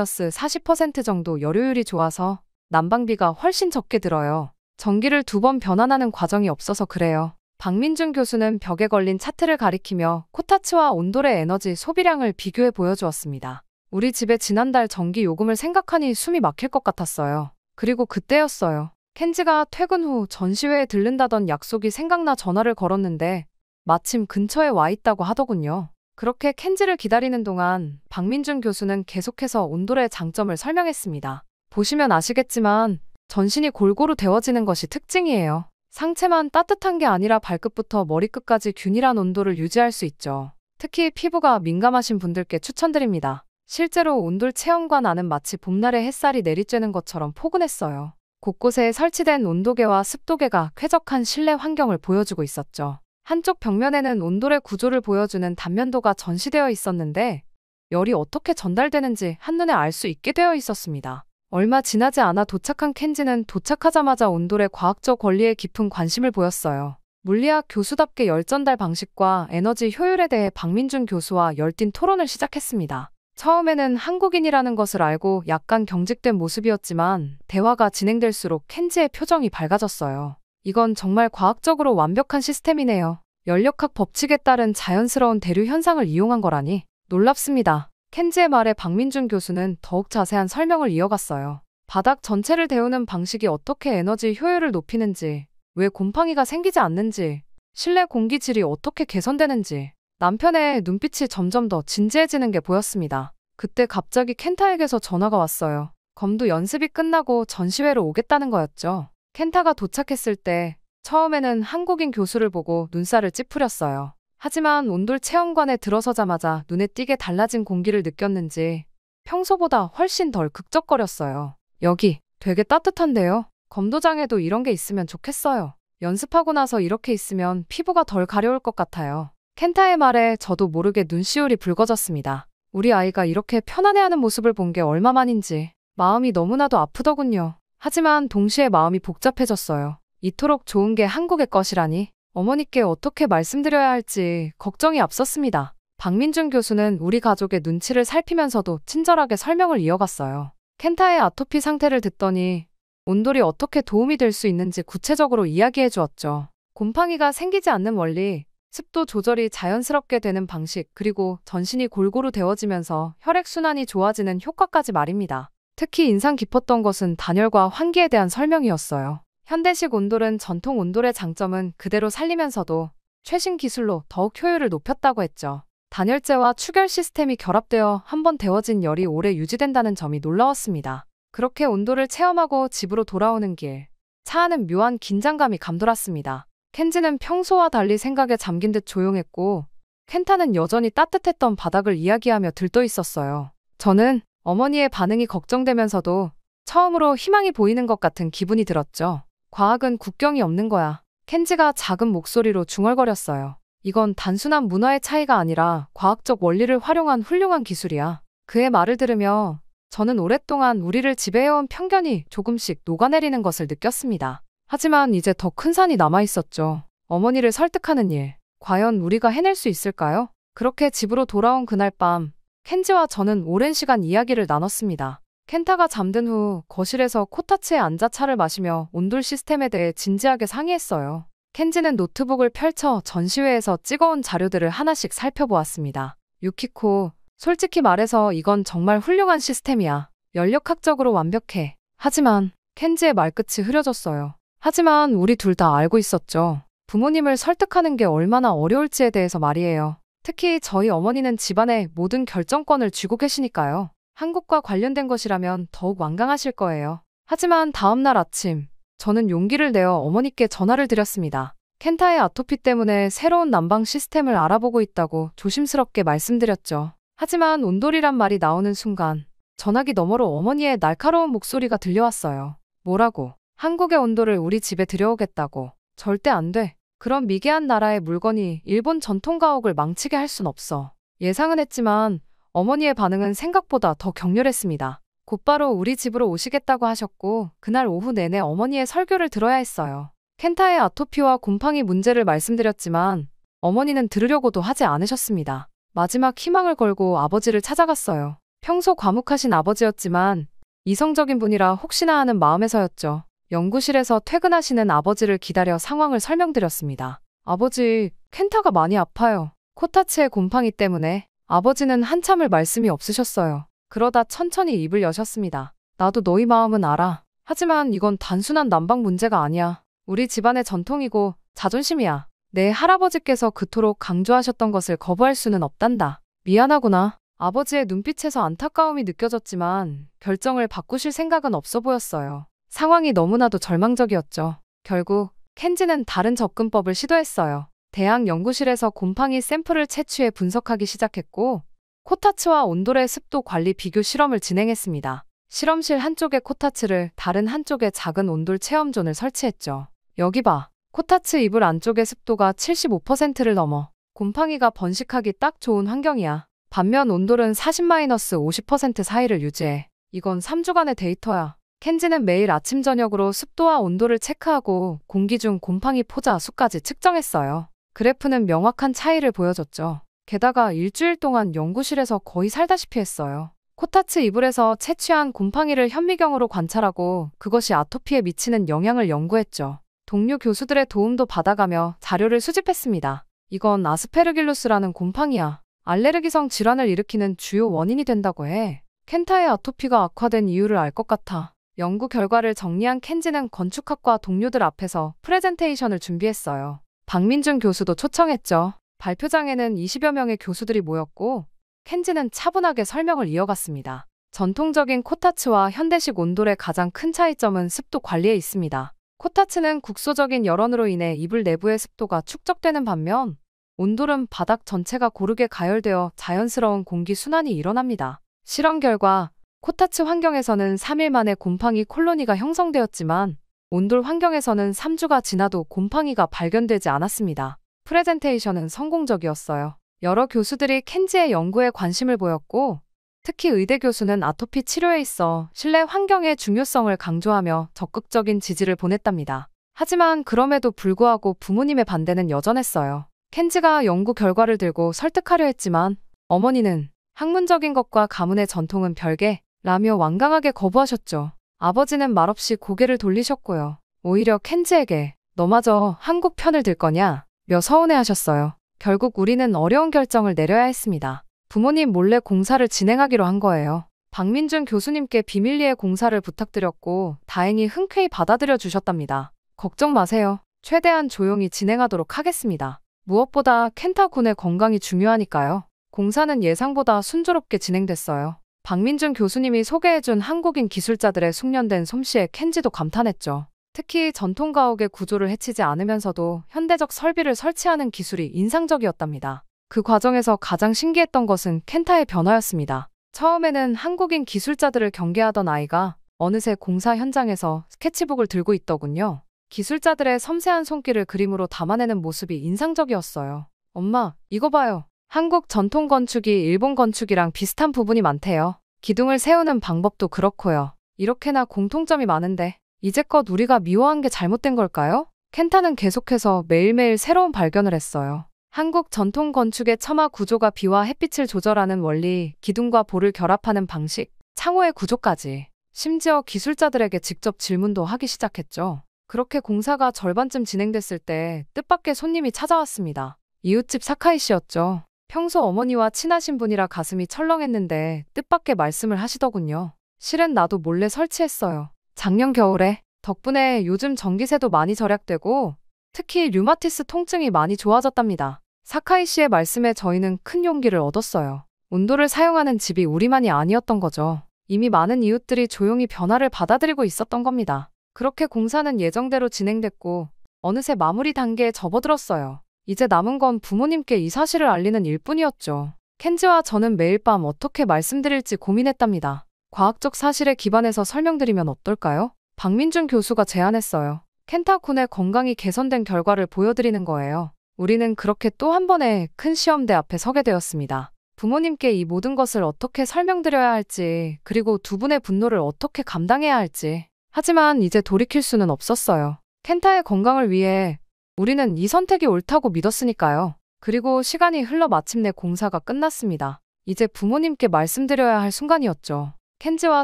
30-40% 정도 열효율이 좋아서 난방비가 훨씬 적게 들어요. 전기를 2번 변환하는 과정이 없어서 그래요. 박민준 교수는 벽에 걸린 차트를 가리키며 코타츠와 온돌의 에너지 소비량을 비교해 보여주었습니다. 우리 집에 지난달 전기 요금을 생각하니 숨이 막힐 것 같았어요. 그리고 그때였어요. 켄지가 퇴근 후 전시회에 들른다던 약속이 생각나 전화를 걸었는데 마침 근처에 와 있다고 하더군요. 그렇게 켄지를 기다리는 동안 박민준 교수는 계속해서 온돌의 장점을 설명했습니다. 보시면 아시겠지만 전신이 골고루 데워지는 것이 특징이에요. 상체만 따뜻한 게 아니라 발끝부터 머리끝까지 균일한 온도를 유지할 수 있죠. 특히 피부가 민감하신 분들께 추천드립니다. 실제로 온돌 체험관 안은 마치 봄날의 햇살이 내리쬐는 것처럼 포근했어요. 곳곳에 설치된 온도계와 습도계가 쾌적한 실내 환경을 보여주고 있었죠. 한쪽 벽면에는 온돌의 구조를 보여주는 단면도가 전시되어 있었는데 열이 어떻게 전달되는지 한눈에 알 수 있게 되어 있었습니다. 얼마 지나지 않아 도착한 켄지는 도착하자마자 온돌의 과학적 원리에 깊은 관심을 보였어요. 물리학 교수답게 열 전달 방식과 에너지 효율에 대해 박민준 교수와 열띤 토론을 시작했습니다. 처음에는 한국인이라는 것을 알고 약간 경직된 모습이었지만 대화가 진행될수록 켄지의 표정이 밝아졌어요. 이건 정말 과학적으로 완벽한 시스템이네요. 연력학 법칙에 따른 자연스러운 대류 현상을 이용한 거라니 놀랍습니다. 켄지의 말에 박민준 교수는 더욱 자세한 설명을 이어갔어요. 바닥 전체를 데우는 방식이 어떻게 에너지 효율을 높이는지, 왜 곰팡이가 생기지 않는지, 실내 공기질이 어떻게 개선되는지. 남편의 눈빛이 점점 더 진지해지는 게 보였습니다. 그때 갑자기 켄타에게서 전화가 왔어요. 검도 연습이 끝나고 전시회로 오겠다는 거였죠. 켄타가 도착했을 때 처음에는 한국인 교수를 보고 눈살을 찌푸렸어요. 하지만 온돌 체험관에 들어서자마자 눈에 띄게 달라진 공기를 느꼈는지 평소보다 훨씬 덜 극적거렸어요. 여기 되게 따뜻한데요? 검도장에도 이런 게 있으면 좋겠어요. 연습하고 나서 이렇게 있으면 피부가 덜 가려울 것 같아요. 켄타의 말에 저도 모르게 눈시울이 붉어졌습니다. 우리 아이가 이렇게 편안해하는 모습을 본 게 얼마만인지 마음이 너무나도 아프더군요. 하지만 동시에 마음이 복잡해졌어요. 이토록 좋은 게 한국의 것이라니 어머니께 어떻게 말씀드려야 할지 걱정이 앞섰습니다. 박민준 교수는 우리 가족의 눈치를 살피면서도 친절하게 설명을 이어갔어요. 켄타의 아토피 상태를 듣더니 온돌이 어떻게 도움이 될 수 있는지 구체적으로 이야기해 주었죠. 곰팡이가 생기지 않는 원리, 습도 조절이 자연스럽게 되는 방식, 그리고 전신이 골고루 데워지면서 혈액순환이 좋아지는 효과까지 말입니다. 특히 인상 깊었던 것은 단열과 환기에 대한 설명이었어요. 현대식 온돌은 전통 온돌의 장점은 그대로 살리면서도 최신 기술로 더욱 효율을 높였다고 했죠. 단열재와 추결 시스템이 결합되어 한번 데워진 열이 오래 유지된다는 점이 놀라웠습니다. 그렇게 온돌을 체험하고 집으로 돌아오는 길, 차 안은 묘한 긴장감이 감돌았습니다. 켄지는 평소와 달리 생각에 잠긴 듯 조용했고 켄타는 여전히 따뜻했던 바닥을 이야기하며 들떠 있었어요. 저는 어머니의 반응이 걱정되면서도 처음으로 희망이 보이는 것 같은 기분이 들었죠. 과학은 국경이 없는 거야. 켄지가 작은 목소리로 중얼거렸어요. 이건 단순한 문화의 차이가 아니라 과학적 원리를 활용한 훌륭한 기술이야. 그의 말을 들으며 저는 오랫동안 우리를 지배해온 편견이 조금씩 녹아내리는 것을 느꼈습니다. 하지만 이제 더 큰 산이 남아있었죠. 어머니를 설득하는 일. 과연 우리가 해낼 수 있을까요? 그렇게 집으로 돌아온 그날 밤, 켄지와 저는 오랜 시간 이야기를 나눴습니다. 켄타가 잠든 후 거실에서 코타츠에 앉아 차를 마시며 온돌 시스템에 대해 진지하게 상의했어요. 켄지는 노트북을 펼쳐 전시회에서 찍어온 자료들을 하나씩 살펴보았습니다. 유키코, 솔직히 말해서 이건 정말 훌륭한 시스템이야. 연력학적으로 완벽해. 하지만 켄지의 말끝이 흐려졌어요. 하지만 우리 둘 다 알고 있었죠. 부모님을 설득하는 게 얼마나 어려울지에 대해서 말이에요. 특히 저희 어머니는 집안의 모든 결정권을 쥐고 계시니까요. 한국과 관련된 것이라면 더욱 완강하실 거예요. 하지만 다음날 아침, 저는 용기를 내어 어머니께 전화를 드렸습니다. 켄타의 아토피 때문에 새로운 난방 시스템을 알아보고 있다고 조심스럽게 말씀드렸죠. 하지만 온돌이란 말이 나오는 순간 전화기 너머로 어머니의 날카로운 목소리가 들려왔어요. 뭐라고? 한국의 온돌을 우리 집에 들여오겠다고. 절대 안 돼. 그런 미개한 나라의 물건이 일본 전통 가옥을 망치게 할 순 없어. 예상은 했지만 어머니의 반응은 생각보다 더 격렬했습니다. 곧바로 우리 집으로 오시겠다고 하셨고 그날 오후 내내 어머니의 설교를 들어야 했어요. 켄타의 아토피와 곰팡이 문제를 말씀드렸지만 어머니는 들으려고도 하지 않으셨습니다. 마지막 희망을 걸고 아버지를 찾아갔어요. 평소 과묵하신 아버지였지만 이성적인 분이라 혹시나 하는 마음에서였죠. 연구실에서 퇴근하시는 아버지를 기다려 상황을 설명드렸습니다. 아버지, 켄타가 많이 아파요. 코타츠의 곰팡이 때문에. 아버지는 한참을 말씀이 없으셨어요. 그러다 천천히 입을 여셨습니다. 나도 너희 마음은 알아. 하지만 이건 단순한 난방 문제가 아니야. 우리 집안의 전통이고 자존심이야. 내 할아버지께서 그토록 강조하셨던 것을 거부할 수는 없단다. 미안하구나. 아버지의 눈빛에서 안타까움이 느껴졌지만 결정을 바꾸실 생각은 없어 보였어요. 상황이 너무나도 절망적이었죠. 결국 켄지는 다른 접근법을 시도했어요. 대학 연구실에서 곰팡이 샘플을 채취해 분석하기 시작했고 코타츠와 온돌의 습도 관리 비교 실험을 진행했습니다. 실험실 한쪽에 코타츠를 다른 한쪽에 작은 온돌 체험존을 설치했죠. 여기 봐. 코타츠 이불 안쪽의 습도가 75%를 넘어. 곰팡이가 번식하기 딱 좋은 환경이야. 반면 온돌은 40-50% 사이를 유지해. 이건 3주간의 데이터야. 켄지는 매일 아침 저녁으로 습도와 온도를 체크하고 공기 중 곰팡이 포자 수까지 측정했어요. 그래프는 명확한 차이를 보여줬죠. 게다가 일주일 동안 연구실에서 거의 살다시피 했어요. 코타츠 이불에서 채취한 곰팡이를 현미경으로 관찰하고 그것이 아토피에 미치는 영향을 연구했죠. 동료 교수들의 도움도 받아가며 자료를 수집했습니다. 이건 아스페르길루스라는 곰팡이야. 알레르기성 질환을 일으키는 주요 원인이 된다고 해. 켄타의 아토피가 악화된 이유를 알 것 같아. 연구 결과를 정리한 켄지는 건축학과 동료들 앞에서 프레젠테이션을 준비했어요. 박민준 교수도 초청했죠. 발표장에는 20여 명의 교수들이 모였고 켄지는 차분하게 설명을 이어갔습니다. 전통적인 코타츠와 현대식 온돌의 가장 큰 차이점은 습도 관리에 있습니다. 코타츠는 국소적인 열원으로 인해 이불 내부의 습도가 축적되는 반면 온돌은 바닥 전체가 고르게 가열되어 자연스러운 공기 순환이 일어납니다. 실험 결과 코타츠 환경에서는 3일 만에 곰팡이 콜로니가 형성되었지만 온돌 환경에서는 3주가 지나도 곰팡이가 발견되지 않았습니다. 프레젠테이션은 성공적이었어요. 여러 교수들이 켄지의 연구에 관심을 보였고 특히 의대 교수는 아토피 치료에 있어 실내 환경의 중요성을 강조하며 적극적인 지지를 보냈답니다. 하지만 그럼에도 불구하고 부모님의 반대는 여전했어요. 켄지가 연구 결과를 들고 설득하려 했지만 어머니는 학문적인 것과 가문의 전통은 별개 라며 완강하게 거부하셨죠. 아버지는 말없이 고개를 돌리셨고요. 오히려 켄지에게 너마저 한국 편을 들 거냐 며 서운해하셨어요. 결국 우리는 어려운 결정을 내려야 했습니다. 부모님 몰래 공사를 진행하기로 한 거예요. 박민준 교수님께 비밀리에 공사를 부탁드렸고 다행히 흔쾌히 받아들여 주셨답니다. 걱정 마세요. 최대한 조용히 진행하도록 하겠습니다. 무엇보다 켄타 군의 건강이 중요하니까요. 공사는 예상보다 순조롭게 진행됐어요. 박민준 교수님이 소개해준 한국인 기술자들의 숙련된 솜씨에 켄지도 감탄했죠. 특히 전통 가옥의 구조를 해치지 않으면서도 현대적 설비를 설치하는 기술이 인상적이었답니다. 그 과정에서 가장 신기했던 것은 켄타의 변화였습니다. 처음에는 한국인 기술자들을 경계하던 아이가 어느새 공사 현장에서 스케치북을 들고 있더군요. 기술자들의 섬세한 손길을 그림으로 담아내는 모습이 인상적이었어요. 엄마, 이거 봐요. 한국 전통 건축이 일본 건축이랑 비슷한 부분이 많대요. 기둥을 세우는 방법도 그렇고요. 이렇게나 공통점이 많은데 이제껏 우리가 미워한 게 잘못된 걸까요? 켄타는 계속해서 매일매일 새로운 발견을 했어요. 한국 전통 건축의 처마 구조가 비와 햇빛을 조절하는 원리, 기둥과 볼을 결합하는 방식, 창호의 구조까지. 심지어 기술자들에게 직접 질문도 하기 시작했죠. 그렇게 공사가 절반쯤 진행됐을 때 뜻밖의 손님이 찾아왔습니다. 이웃집 사카이 씨였죠. 평소 어머니와 친하신 분이라 가슴이 철렁했는데 뜻밖의 말씀을 하시더군요. 실은 나도 몰래 설치했어요. 작년 겨울에. 덕분에 요즘 전기세도 많이 절약되고 특히 류마티스 통증이 많이 좋아졌답니다. 사카이 씨의 말씀에 저희는 큰 용기를 얻었어요. 온도를 사용하는 집이 우리만이 아니었던 거죠. 이미 많은 이웃들이 조용히 변화를 받아들이고 있었던 겁니다. 그렇게 공사는 예정대로 진행됐고 어느새 마무리 단계에 접어들었어요. 이제 남은 건 부모님께 이 사실을 알리는 일뿐이었죠. 켄지와 저는 매일 밤 어떻게 말씀드릴지 고민했답니다. 과학적 사실에 기반해서 설명드리면 어떨까요? 박민준 교수가 제안했어요. 켄타-군의 건강이 개선된 결과를 보여드리는 거예요. 우리는 그렇게 또 한 번의 큰 시험대 앞에 서게 되었습니다. 부모님께 이 모든 것을 어떻게 설명드려야 할지, 그리고 두 분의 분노를 어떻게 감당해야 할지. 하지만 이제 돌이킬 수는 없었어요. 켄타의 건강을 위해 우리는 이 선택이 옳다고 믿었으니까요. 그리고 시간이 흘러 마침내 공사가 끝났습니다. 이제 부모님께 말씀드려야 할 순간이었죠. 켄지와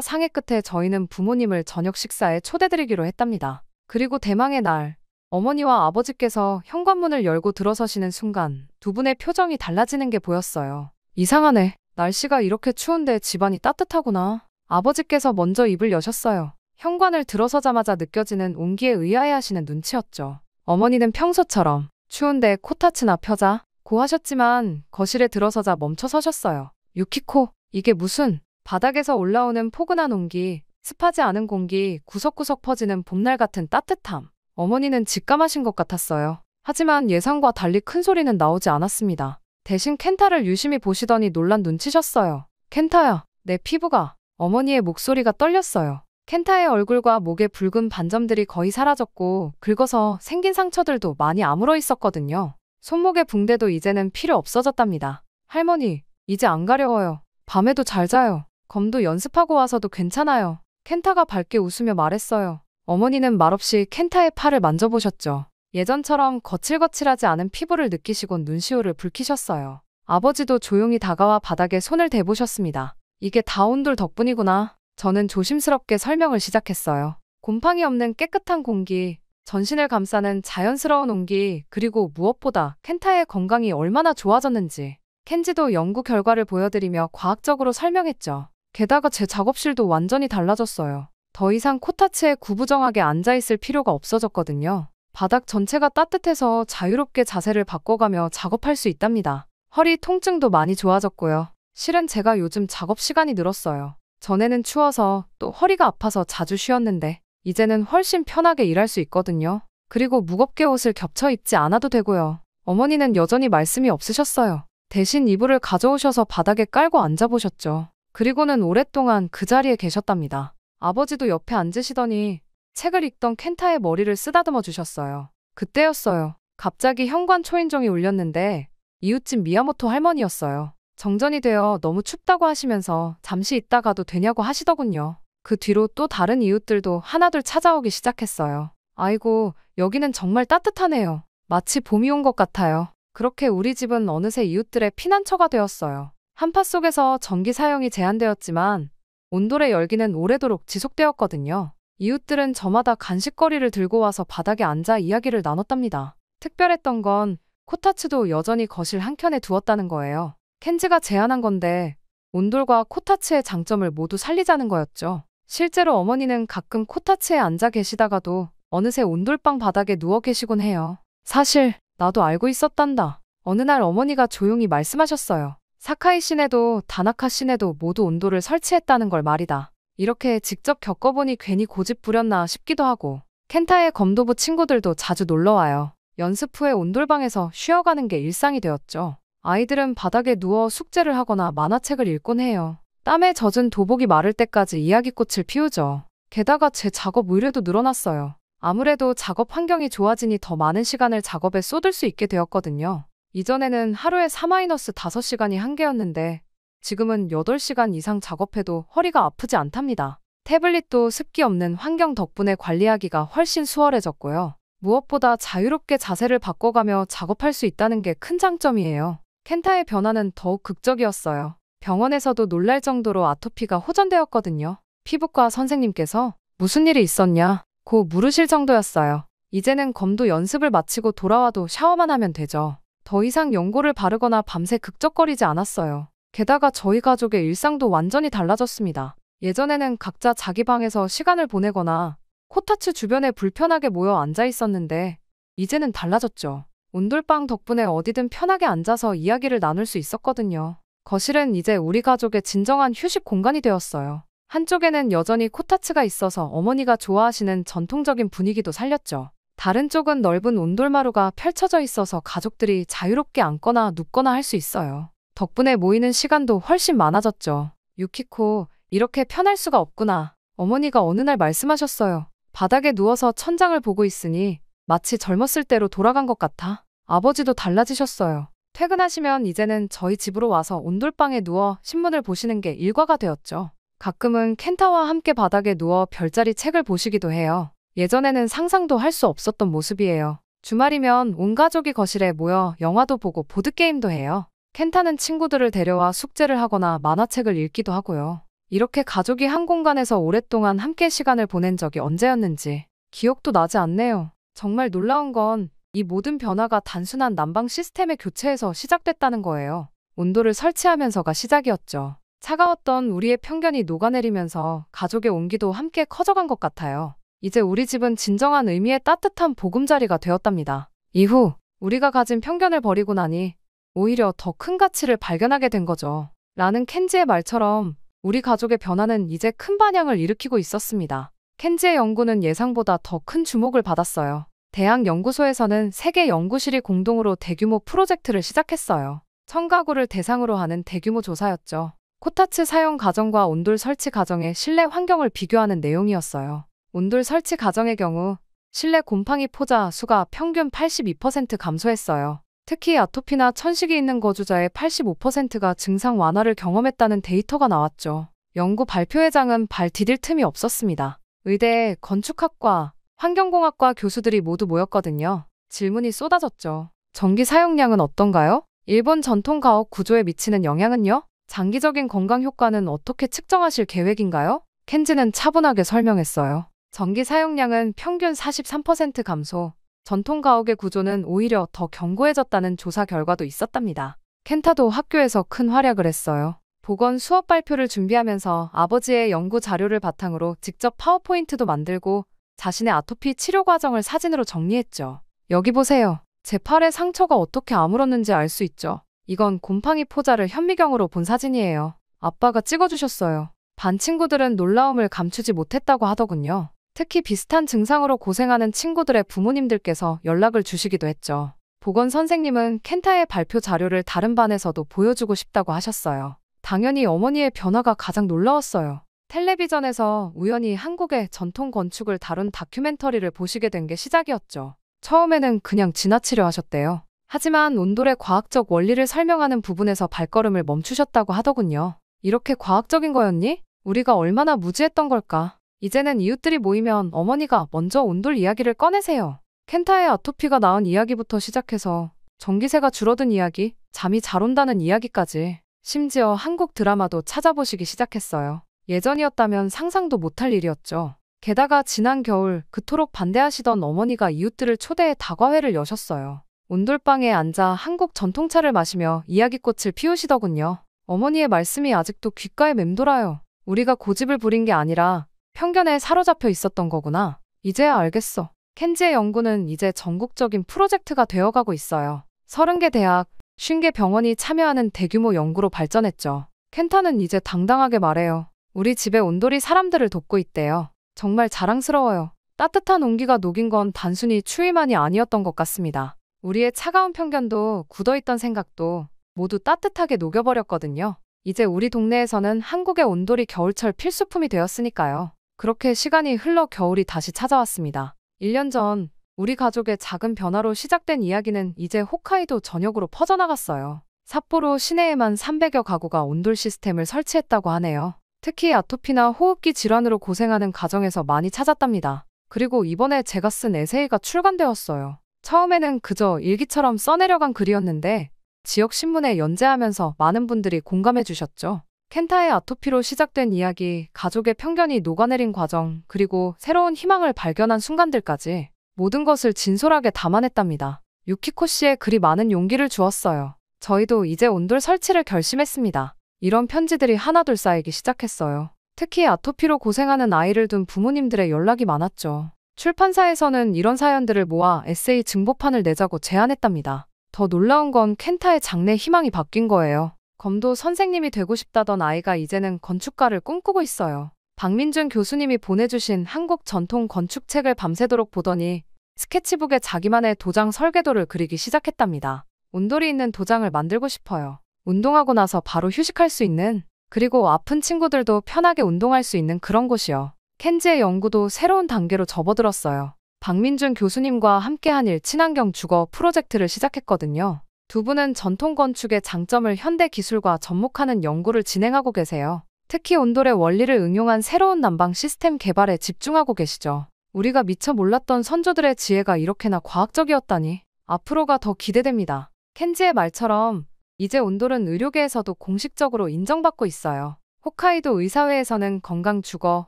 상의 끝에 저희는 부모님을 저녁 식사에 초대드리기로 했답니다. 그리고 대망의 날, 어머니와 아버지께서 현관문을 열고 들어서시는 순간 두 분의 표정이 달라지는 게 보였어요. 이상하네. 날씨가 이렇게 추운데 집안이 따뜻하구나. 아버지께서 먼저 입을 여셨어요. 현관을 들어서자마자 느껴지는 온기에 의아해하시는 눈치였죠. 어머니는 평소처럼 추운데 코타츠나 펴자 고 하셨지만 거실에 들어서자 멈춰 서셨어요. 유키코, 이게 무슨... 바닥에서 올라오는 포근한 온기, 습하지 않은 공기, 구석구석 퍼지는 봄날 같은 따뜻함. 어머니는 직감하신 것 같았어요. 하지만 예상과 달리 큰 소리는 나오지 않았습니다. 대신 켄타를 유심히 보시더니 놀란 눈치셨어요. 켄타야, 내 피부가... 어머니의 목소리가 떨렸어요. 켄타의 얼굴과 목에 붉은 반점들이 거의 사라졌고 긁어서 생긴 상처들도 많이 아물어 있었거든요. 손목의 붕대도 이제는 필요 없어졌답니다. 할머니, 이제 안 가려워요. 밤에도 잘 자요. 검도 연습하고 와서도 괜찮아요. 켄타가 밝게 웃으며 말했어요. 어머니는 말없이 켄타의 팔을 만져보셨죠. 예전처럼 거칠거칠하지 않은 피부를 느끼시곤 눈시울을 붉히셨어요. 아버지도 조용히 다가와 바닥에 손을 대보셨습니다. 이게 다 온돌 덕분이구나. 저는 조심스럽게 설명을 시작했어요. 곰팡이 없는 깨끗한 공기, 전신을 감싸는 자연스러운 온기, 그리고 무엇보다 켄타의 건강이 얼마나 좋아졌는지. 켄지도 연구 결과를 보여드리며 과학적으로 설명했죠. 게다가 제 작업실도 완전히 달라졌어요. 더 이상 코타츠에 구부정하게 앉아있을 필요가 없어졌거든요. 바닥 전체가 따뜻해서 자유롭게 자세를 바꿔가며 작업할 수 있답니다. 허리 통증도 많이 좋아졌고요. 실은 제가 요즘 작업 시간이 늘었어요. 전에는 추워서 또 허리가 아파서 자주 쉬었는데 이제는 훨씬 편하게 일할 수 있거든요. 그리고 무겁게 옷을 겹쳐 입지 않아도 되고요. 어머니는 여전히 말씀이 없으셨어요. 대신 이불을 가져오셔서 바닥에 깔고 앉아보셨죠. 그리고는 오랫동안 그 자리에 계셨답니다. 아버지도 옆에 앉으시더니 책을 읽던 켄타의 머리를 쓰다듬어 주셨어요. 그때였어요. 갑자기 현관 초인종이 울렸는데 이웃집 미야모토 할머니였어요. 정전이 되어 너무 춥다고 하시면서 잠시 있다 가도 되냐고 하시더군요. 그 뒤로 또 다른 이웃들도 하나둘 찾아오기 시작했어요. 아이고, 여기는 정말 따뜻하네요. 마치 봄이 온 것 같아요. 그렇게 우리 집은 어느새 이웃들의 피난처가 되었어요. 한파 속에서 전기 사용이 제한되었지만 온돌의 열기는 오래도록 지속되었거든요. 이웃들은 저마다 간식거리를 들고 와서 바닥에 앉아 이야기를 나눴답니다. 특별했던 건 코타츠도 여전히 거실 한켠에 두었다는 거예요. 켄지가 제안한 건데 온돌과 코타츠의 장점을 모두 살리자는 거였죠. 실제로 어머니는 가끔 코타츠에 앉아 계시다가도 어느새 온돌방 바닥에 누워 계시곤 해요. 사실 나도 알고 있었단다. 어느 날 어머니가 조용히 말씀하셨어요. 사카이 씨네도 다나카 씨네도 모두 온돌을 설치했다는 걸 말이다. 이렇게 직접 겪어보니 괜히 고집 부렸나 싶기도 하고 켄타의 검도부 친구들도 자주 놀러와요. 연습 후에 온돌방에서 쉬어가는 게 일상이 되었죠. 아이들은 바닥에 누워 숙제를 하거나 만화책을 읽곤 해요. 땀에 젖은 도복이 마를 때까지 이야기꽃을 피우죠. 게다가 제 작업 의뢰도 늘어났어요. 아무래도 작업 환경이 좋아지니 더 많은 시간을 작업에 쏟을 수 있게 되었거든요. 이전에는 하루에 4-5시간이 한계였는데 지금은 8시간 이상 작업해도 허리가 아프지 않답니다. 태블릿도 습기 없는 환경 덕분에 관리하기가 훨씬 수월해졌고요. 무엇보다 자유롭게 자세를 바꿔가며 작업할 수 있다는 게 큰 장점이에요. 켄타의 변화는 더욱 극적이었어요. 병원에서도 놀랄 정도로 아토피가 호전되었거든요. 피부과 선생님께서 무슨 일이 있었냐 고 물으실 정도였어요. 이제는 검도 연습을 마치고 돌아와도 샤워만 하면 되죠. 더 이상 연고를 바르거나 밤새 극적거리지 않았어요. 게다가 저희 가족의 일상도 완전히 달라졌습니다. 예전에는 각자 자기 방에서 시간을 보내거나 코타츠 주변에 불편하게 모여 앉아 있었는데 이제는 달라졌죠. 온돌방 덕분에 어디든 편하게 앉아서 이야기를 나눌 수 있었거든요. 거실은 이제 우리 가족의 진정한 휴식 공간이 되었어요. 한쪽에는 여전히 코타츠가 있어서 어머니가 좋아하시는 전통적인 분위기도 살렸죠. 다른 쪽은 넓은 온돌마루가 펼쳐져 있어서 가족들이 자유롭게 앉거나 눕거나 할 수 있어요. 덕분에 모이는 시간도 훨씬 많아졌죠. 유키코, 이렇게 편할 수가 없구나. 어머니가 어느 날 말씀하셨어요. 바닥에 누워서 천장을 보고 있으니 마치 젊었을 때로 돌아간 것 같아. 아버지도 달라지셨어요. 퇴근하시면 이제는 저희 집으로 와서 온돌방에 누워 신문을 보시는 게 일과가 되었죠. 가끔은 켄타와 함께 바닥에 누워 별자리 책을 보시기도 해요. 예전에는 상상도 할 수 없었던 모습이에요. 주말이면 온 가족이 거실에 모여 영화도 보고 보드게임도 해요. 켄타는 친구들을 데려와 숙제를 하거나 만화책을 읽기도 하고요. 이렇게 가족이 한 공간에서 오랫동안 함께 시간을 보낸 적이 언제였는지 기억도 나지 않네요. 정말 놀라운 건 이 모든 변화가 단순한 난방 시스템의 교체에서 시작됐다는 거예요. 온도를 설치하면서가 시작이었죠. 차가웠던 우리의 편견이 녹아내리면서 가족의 온기도 함께 커져간 것 같아요. 이제 우리 집은 진정한 의미의 따뜻한 보금자리가 되었답니다. 이후 우리가 가진 편견을 버리고 나니 오히려 더 큰 가치를 발견하게 된 거죠. 라는 켄지의 말처럼 우리 가족의 변화는 이제 큰 반향을 일으키고 있었습니다. 켄지의 연구는 예상보다 더 큰 주목을 받았어요. 대학 연구소에서는 3개 연구실이 공동으로 대규모 프로젝트를 시작했어요. 1000가구를 대상으로 하는 대규모 조사였죠. 코타츠 사용 과정과 온돌 설치 과정의 실내 환경을 비교하는 내용이었어요. 온돌 설치 과정의 경우 실내 곰팡이 포자 수가 평균 82% 감소했어요. 특히 아토피나 천식이 있는 거주자의 85%가 증상 완화를 경험했다는 데이터가 나왔죠. 연구 발표회장은 발 디딜 틈이 없었습니다. 의대, 건축학과, 환경공학과 교수들이 모두 모였거든요. 질문이 쏟아졌죠. 전기 사용량은 어떤가요? 일본 전통 가옥 구조에 미치는 영향은요? 장기적인 건강 효과는 어떻게 측정하실 계획인가요? 켄지는 차분하게 설명했어요. 전기 사용량은 평균 43% 감소, 전통 가옥의 구조는 오히려 더 견고해졌다는 조사 결과도 있었답니다. 켄타도 학교에서 큰 활약을 했어요. 보건 수업 발표를 준비하면서 아버지의 연구 자료를 바탕으로 직접 파워포인트도 만들고 자신의 아토피 치료 과정을 사진으로 정리했죠. 여기 보세요. 제 팔에 상처가 어떻게 아물었는지 알 수 있죠. 이건 곰팡이 포자를 현미경으로 본 사진이에요. 아빠가 찍어주셨어요. 반 친구들은 놀라움을 감추지 못했다고 하더군요. 특히 비슷한 증상으로 고생하는 친구들의 부모님들께서 연락을 주시기도 했죠. 보건 선생님은 켄타의 발표 자료를 다른 반에서도 보여주고 싶다고 하셨어요. 당연히 어머니의 변화가 가장 놀라웠어요. 텔레비전에서 우연히 한국의 전통 건축을 다룬 다큐멘터리를 보시게 된 게 시작이었죠. 처음에는 그냥 지나치려 하셨대요. 하지만 온돌의 과학적 원리를 설명하는 부분에서 발걸음을 멈추셨다고 하더군요. 이렇게 과학적인 거였니? 우리가 얼마나 무지했던 걸까? 이제는 이웃들이 모이면 어머니가 먼저 온돌 이야기를 꺼내세요. 켄타의 아토피가 나은 이야기부터 시작해서 전기세가 줄어든 이야기, 잠이 잘 온다는 이야기까지, 심지어 한국 드라마도 찾아보시기 시작했어요. 예전이었다면 상상도 못할 일이었죠. 게다가 지난 겨울 그토록 반대하시던 어머니가 이웃들을 초대해 다과회를 여셨어요. 온돌방에 앉아 한국 전통차를 마시며 이야기꽃을 피우시더군요. 어머니의 말씀이 아직도 귓가에 맴돌아요. 우리가 고집을 부린 게 아니라 편견에 사로잡혀 있었던 거구나. 이제야 알겠어. 켄지의 연구는 이제 전국적인 프로젝트가 되어가고 있어요. 30개 대학, 50개 병원이 참여하는 대규모 연구로 발전했죠. 켄타는 이제 당당하게 말해요. 우리 집의 온돌이 사람들을 돕고 있대요. 정말 자랑스러워요. 따뜻한 온기가 녹인 건 단순히 추위만이 아니었던 것 같습니다. 우리의 차가운 편견도 굳어있던 생각도 모두 따뜻하게 녹여버렸거든요. 이제 우리 동네에서는 한국의 온돌이 겨울철 필수품이 되었으니까요. 그렇게 시간이 흘러 겨울이 다시 찾아왔습니다. 1년 전 우리 가족의 작은 변화로 시작된 이야기는 이제 홋카이도 전역으로 퍼져나갔어요. 삿포로 시내에만 300여 가구가 온돌 시스템을 설치했다고 하네요. 특히 아토피나 호흡기 질환으로 고생하는 가정에서 많이 찾았답니다. 그리고 이번에 제가 쓴 에세이가 출간되었어요. 처음에는 그저 일기처럼 써내려간 글이었는데 지역 신문에 연재하면서 많은 분들이 공감해 주셨죠. 켄타의 아토피로 시작된 이야기, 가족의 편견이 녹아내린 과정, 그리고 새로운 희망을 발견한 순간들까지 모든 것을 진솔하게 담아냈답니다. 유키코 씨의 글이 많은 용기를 주었어요. 저희도 이제 온돌 설치를 결심했습니다. 이런 편지들이 하나둘 쌓이기 시작했어요. 특히 아토피로 고생하는 아이를 둔 부모님들의 연락이 많았죠. 출판사에서는 이런 사연들을 모아 에세이 증보판을 내자고 제안했답니다. 더 놀라운 건 켄타의 장래 희망이 바뀐 거예요. 검도 선생님이 되고 싶다던 아이가 이제는 건축가를 꿈꾸고 있어요. 박민준 교수님이 보내주신 한국 전통 건축책을 밤새도록 보더니 스케치북에 자기만의 도장 설계도를 그리기 시작했답니다. 온돌이 있는 도장을 만들고 싶어요. 운동하고 나서 바로 휴식할 수 있는, 그리고 아픈 친구들도 편하게 운동할 수 있는 그런 곳이요. 켄지의 연구도 새로운 단계로 접어들었어요. 박민준 교수님과 함께한 친환경 주거 프로젝트를 시작했거든요. 두 분은 전통 건축의 장점을 현대 기술과 접목하는 연구를 진행하고 계세요. 특히 온돌의 원리를 응용한 새로운 난방 시스템 개발에 집중하고 계시죠. 우리가 미처 몰랐던 선조들의 지혜가 이렇게나 과학적이었다니 앞으로가 더 기대됩니다. 켄지의 말처럼 이제 온돌은 의료계에서도 공식적으로 인정받고 있어요. 홋카이도 의사회에서는 건강 주거,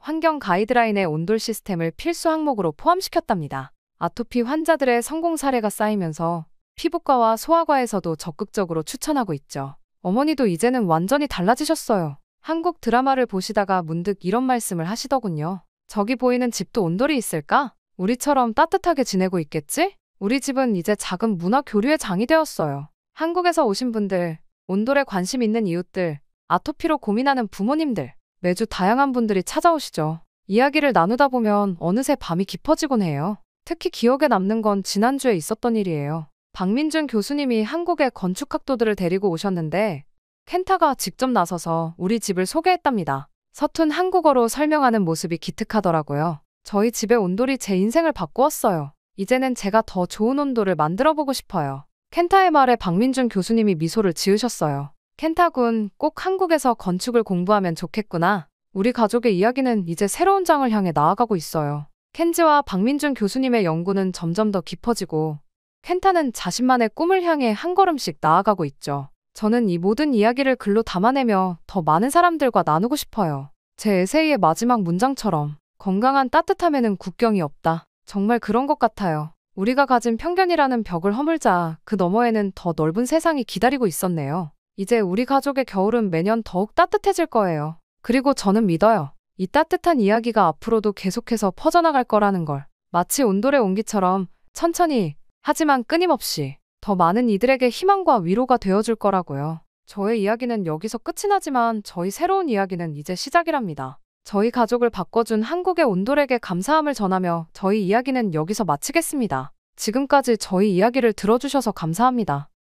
환경 가이드라인에 온돌 시스템을 필수 항목으로 포함시켰답니다. 아토피 환자들의 성공 사례가 쌓이면서 피부과와 소아과에서도 적극적으로 추천하고 있죠. 어머니도 이제는 완전히 달라지셨어요. 한국 드라마를 보시다가 문득 이런 말씀을 하시더군요. 저기 보이는 집도 온돌이 있을까? 우리처럼 따뜻하게 지내고 있겠지? 우리 집은 이제 작은 문화 교류의 장이 되었어요. 한국에서 오신 분들, 온돌에 관심 있는 이웃들, 아토피로 고민하는 부모님들, 매주 다양한 분들이 찾아오시죠. 이야기를 나누다 보면 어느새 밤이 깊어지곤 해요. 특히 기억에 남는 건 지난주에 있었던 일이에요. 박민준 교수님이 한국의 건축학도들을 데리고 오셨는데 켄타가 직접 나서서 우리 집을 소개했답니다. 서툰 한국어로 설명하는 모습이 기특하더라고요. 저희 집의 온돌이 제 인생을 바꾸었어요. 이제는 제가 더 좋은 온돌을 만들어보고 싶어요. 켄타의 말에 박민준 교수님이 미소를 지으셨어요. 켄타군, 꼭 한국에서 건축을 공부하면 좋겠구나. 우리 가족의 이야기는 이제 새로운 장을 향해 나아가고 있어요. 켄지와 박민준 교수님의 연구는 점점 더 깊어지고 켄타는 자신만의 꿈을 향해 한 걸음씩 나아가고 있죠. 저는 이 모든 이야기를 글로 담아내며 더 많은 사람들과 나누고 싶어요. 제 에세이의 마지막 문장처럼 건강한 따뜻함에는 국경이 없다. 정말 그런 것 같아요. 우리가 가진 편견이라는 벽을 허물자 그 너머에는 더 넓은 세상이 기다리고 있었네요. 이제 우리 가족의 겨울은 매년 더욱 따뜻해질 거예요. 그리고 저는 믿어요. 이 따뜻한 이야기가 앞으로도 계속해서 퍼져나갈 거라는 걸. 마치 온돌의 온기처럼 천천히 하지만 끊임없이 더 많은 이들에게 희망과 위로가 되어줄 거라고요. 저의 이야기는 여기서 끝이 나지만 저희 새로운 이야기는 이제 시작이랍니다. 저희 가족을 바꿔준 한국의 온돌에게 감사함을 전하며 저희 이야기는 여기서 마치겠습니다. 지금까지 저희 이야기를 들어주셔서 감사합니다.